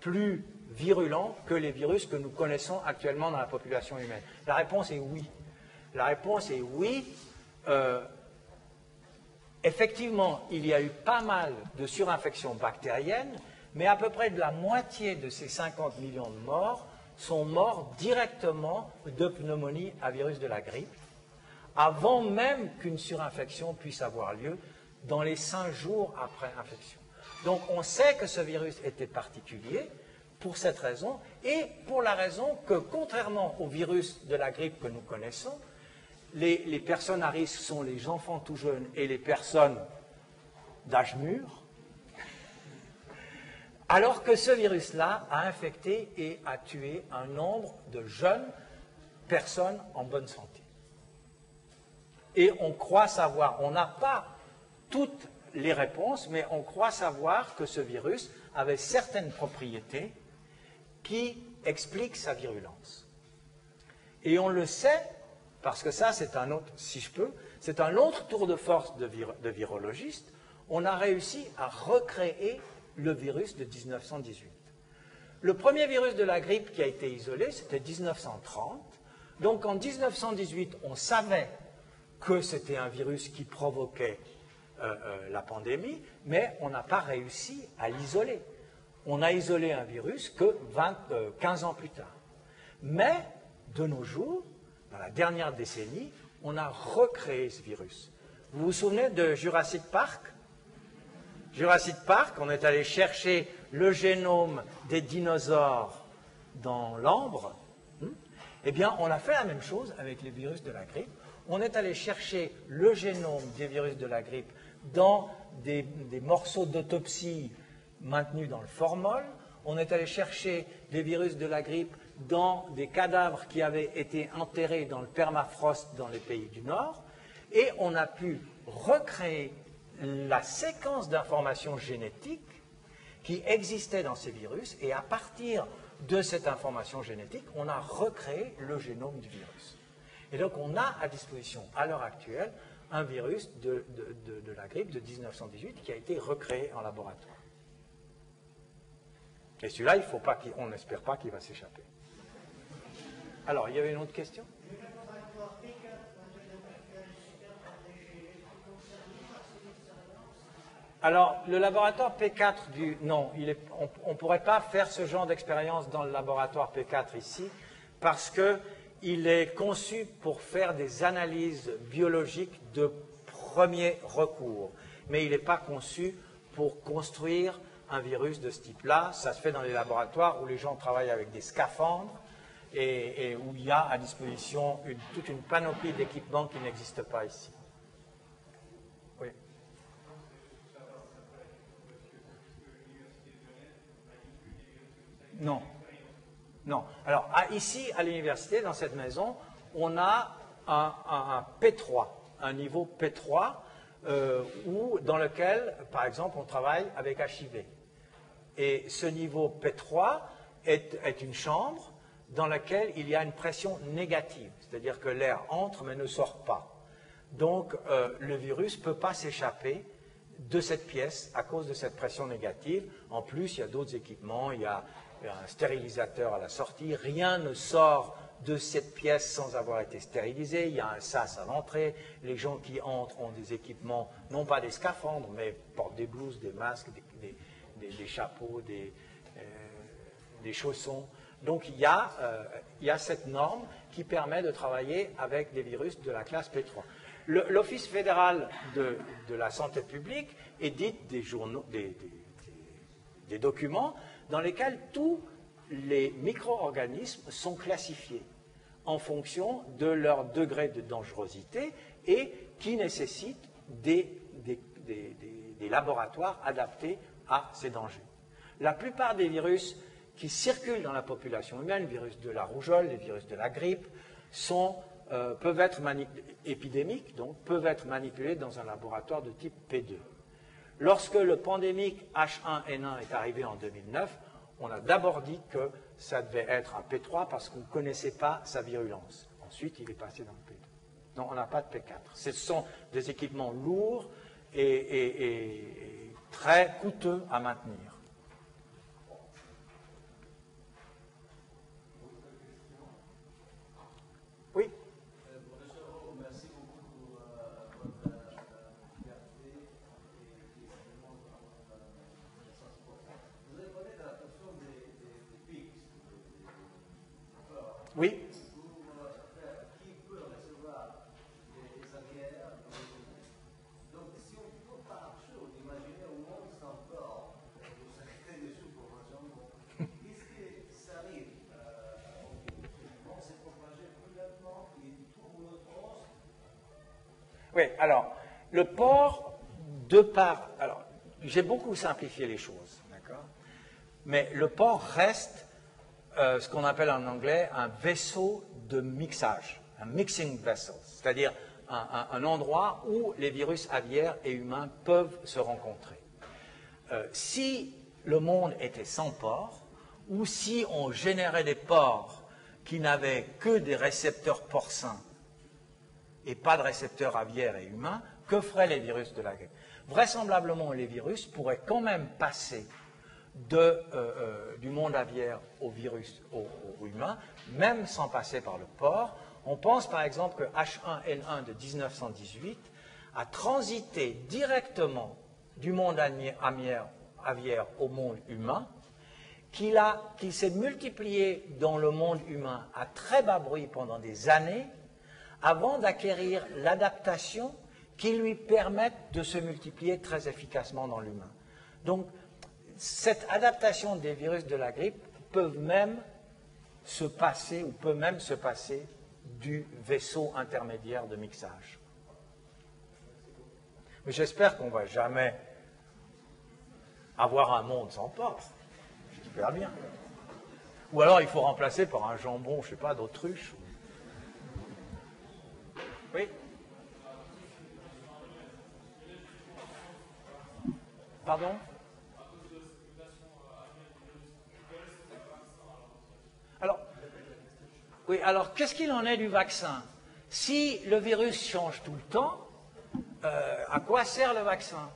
plus virulent que les virus que nous connaissons actuellement dans la population humaine? La réponse est oui. La réponse est oui. Effectivement, il y a eu pas mal de surinfections bactériennes, mais à peu près de la moitié de ces 50 millions de morts sont morts directement de pneumonie à virus de la grippe, avant même qu'une surinfection puisse avoir lieu dans les 5 jours après infection. Donc on sait que ce virus était particulier pour cette raison, et pour la raison que, contrairement au virus de la grippe que nous connaissons, les personnes à risque sont les enfants tout jeunes et les personnes d'âge mûr, alors que ce virus-là a infecté et a tué un nombre de jeunes personnes en bonne santé. Et on croit savoir, on n'a pas toutes les réponses, mais on croit savoir que ce virus avait certaines propriétés qui expliquent sa virulence. Et on le sait, parce que ça, c'est un autre, si je peux, c'est un autre tour de force de virologistes. On a réussi à recréer le virus de 1918. Le premier virus de la grippe qui a été isolé, c'était 1930. Donc en 1918, on savait que c'était un virus qui provoquait la pandémie, mais on n'a pas réussi à l'isoler. On a isolé un virus que 15 ans plus tard. Mais, de nos jours, dans la dernière décennie, on a recréé ce virus. Vous vous souvenez de Jurassic Park? Jurassic Park, on est allé chercher le génome des dinosaures dans l'ambre. Eh bien, on a fait la même chose avec les virus de la grippe. On est allé chercher le génome des virus de la grippe dans des morceaux d'autopsie maintenus dans le formol. On est allé chercher des virus de la grippe dans des cadavres qui avaient été enterrés dans le permafrost dans les pays du Nord. Et on a pu recréer la séquence d'informations génétiques qui existait dans ces virus. Et à partir de cette information génétique, on a recréé le génome du virus. Et donc on a à disposition, à l'heure actuelle, un virus de la grippe de 1918 qui a été recréé en laboratoire. Et celui-là, il faut pas on n'espère pas qu'il va s'échapper. Alors, il y avait une autre question? Alors, le laboratoire P4 non, on ne pourrait pas faire ce genre d'expérience dans le laboratoire P4 ici, parce qu'il est conçu pour faire des analyses biologiques de premier recours. Mais il n'est pas conçu pour construire un virus de ce type-là. Ça se fait dans les laboratoires où les gens travaillent avec des scaphandres et où il y a à disposition toute une panoplie d'équipements qui n'existent pas ici. Oui. Non. Non. Alors, ici, à l'université, dans cette maison, on a un P3, un niveau P3, dans lequel, par exemple, on travaille avec HIV. Et ce niveau P3 est une chambre dans laquelle il y a une pression négative, c'est-à-dire que l'air entre mais ne sort pas. Donc, le virus ne peut pas s'échapper de cette pièce à cause de cette pression négative. En plus, il y a d'autres équipements, il y a un stérilisateur à la sortie, rien ne sort de cette pièce sans avoir été stérilisé, il y a un sas à l'entrée, les gens qui entrent ont des équipements, non pas des scaphandres, mais portent des blouses, des masques, des chapeaux, des chaussons. Donc il y a cette norme qui permet de travailler avec des virus de la classe P3. L'Office fédéral de la santé publique édite des journaux, des documents dans lesquels tous les micro-organismes sont classifiés en fonction de leur degré de dangerosité et qui nécessitent des laboratoires adaptés à ces dangers. La plupart des virus qui circulent dans la population humaine, les virus de la rougeole, les virus de la grippe, peuvent être épidémiques, donc peuvent être manipulés dans un laboratoire de type P2. Lorsque le pandémique H1N1 est arrivé en 2009, on a d'abord dit que ça devait être un P3 parce qu'on ne connaissait pas sa virulence. Ensuite, il est passé dans le P2. Non, on n'a pas de P4. Ce sont des équipements lourds et très coûteux à maintenir. Oui. Professeur, merci beaucoup pour votre liberté et également vous avez parlé de la question des pics. Oui. Qui peut recevoir des aviaires. Donc, si on peut par absurde imaginer au monde sans corps, vous savez des sous-populations, qu'est-ce que ça arrive on s'est propagé plus lentement, il trouve notre os. Oui, alors, le porc, de part. Alors, j'ai beaucoup simplifié les choses, d'accord? Mais le porc reste ce qu'on appelle en anglais un vaisseau de mixage, un mixing vessel, c'est-à-dire un endroit où les virus aviaires et humains peuvent se rencontrer. Si le monde était sans porc, ou si on générait des porcs qui n'avaient que des récepteurs porcins et pas de récepteurs aviaires et humains, que feraient les virus de la grippe? Vraisemblablement, les virus pourraient quand même passer du monde aviaire au virus au humain, même sans passer par le porc. On pense par exemple que H1N1 de 1918 a transité directement du monde aviaire au monde humain, qu'il s'est multiplié dans le monde humain à très bas bruit pendant des années, avant d'acquérir l'adaptation qui lui permette de se multiplier très efficacement dans l'humain. Donc, cette adaptation des virus de la grippe peut même se passer du vaisseau intermédiaire de mixage. Mais j'espère qu'on ne va jamais avoir un monde sans porc. Super bien. Ou alors il faut remplacer par un jambon, je ne sais pas, d'autruche. Oui. Pardon? Alors, qu'est-ce qu'il en est du vaccin? Si le virus change tout le temps, à quoi sert le vaccin?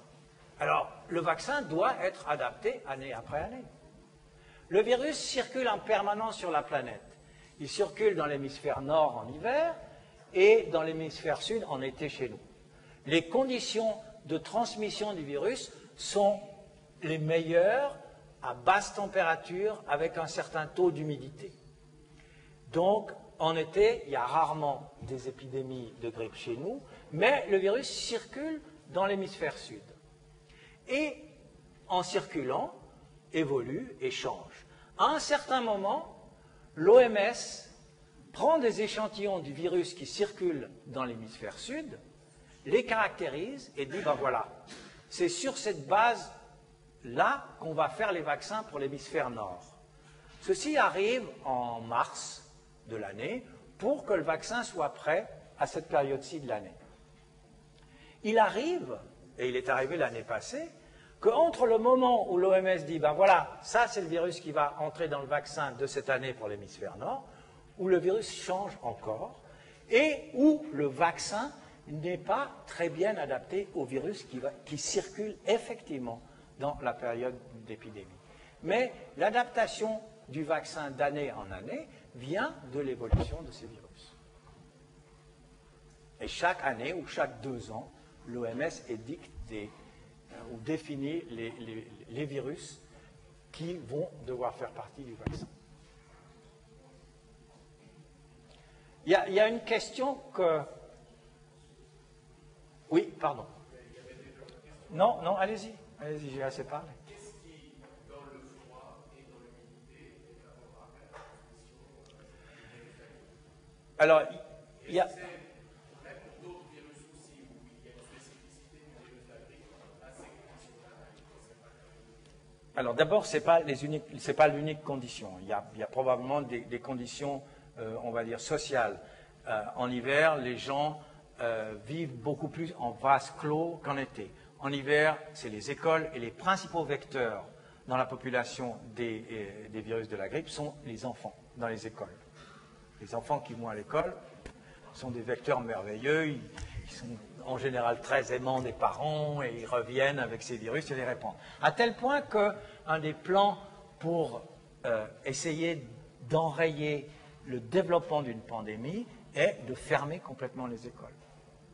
Alors, le vaccin doit être adapté année après année. Le virus circule en permanence sur la planète. Il circule dans l'hémisphère nord en hiver et dans l'hémisphère sud en été chez nous. Les conditions de transmission du virus sont les meilleures à basse température avec un certain taux d'humidité. Donc, en été, il y a rarement des épidémies de grippe chez nous, mais le virus circule dans l'hémisphère sud. Et, en circulant, évolue et change. À un certain moment, l'OMS prend des échantillons du virus qui circule dans l'hémisphère sud, les caractérise et dit, ben voilà, c'est sur cette base-là qu'on va faire les vaccins pour l'hémisphère nord. Ceci arrive en mars de l'année pour que le vaccin soit prêt à cette période-ci de l'année. Il arrive, et il est arrivé l'année passée, qu'entre le moment où l'OMS dit ben voilà, ça c'est le virus qui va entrer dans le vaccin de cette année pour l'hémisphère nord, où le virus change encore, et où le vaccin n'est pas très bien adapté au virus qui circule effectivement dans la période d'épidémie. Mais l'adaptation du vaccin d'année en année vient de l'évolution de ces virus. Et chaque année ou chaque 2 ans, l'OMS édicte ou définit les virus qui vont devoir faire partie du vaccin. Il y a une question Oui, pardon. Non, non, allez-y. Allez-y, j'ai assez parlé. Alors, il y a... Alors d'abord, ce n'est pas l'unique condition. Il y a probablement des conditions, on va dire, sociales. En hiver, les gens vivent beaucoup plus en vase clos qu'en été. En hiver, c'est les écoles et les principaux vecteurs dans la population des virus de la grippe sont les enfants dans les écoles. Les enfants qui vont à l'école sont des vecteurs merveilleux. Ils sont en général très aimants des parents et ils reviennent avec ces virus et les répandent. À tel point qu'un des plans pour essayer d'enrayer le développement d'une pandémie est de fermer complètement les écoles.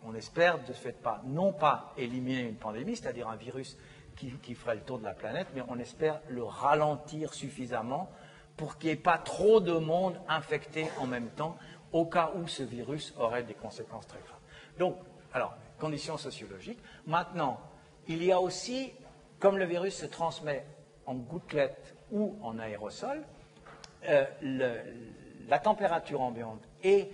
On espère de ce fait non pas éliminer une pandémie, c'est-à-dire un virus qui ferait le tour de la planète, mais on espère le ralentir suffisamment pour qu'il n'y ait pas trop de monde infecté en même temps, au cas où ce virus aurait des conséquences très graves. Donc, alors, conditions sociologiques. Maintenant, il y a aussi, comme le virus se transmet en gouttelettes ou en aérosol, la température ambiante et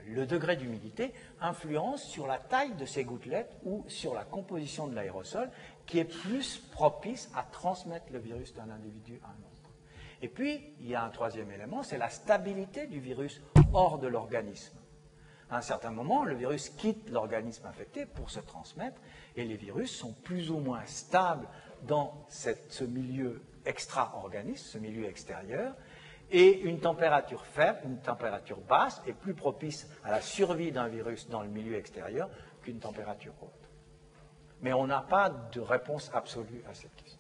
le degré d'humidité influencent sur la taille de ces gouttelettes ou sur la composition de l'aérosol, qui est plus propice à transmettre le virus d'un individu à un autre. Et puis, il y a un troisième élément, c'est la stabilité du virus hors de l'organisme. À un certain moment, le virus quitte l'organisme infecté pour se transmettre, et les virus sont plus ou moins stables dans ce milieu extra-organisme, ce milieu extérieur, et une température faible, une température basse est plus propice à la survie d'un virus dans le milieu extérieur qu'une température haute. Mais on n'a pas de réponse absolue à cette question.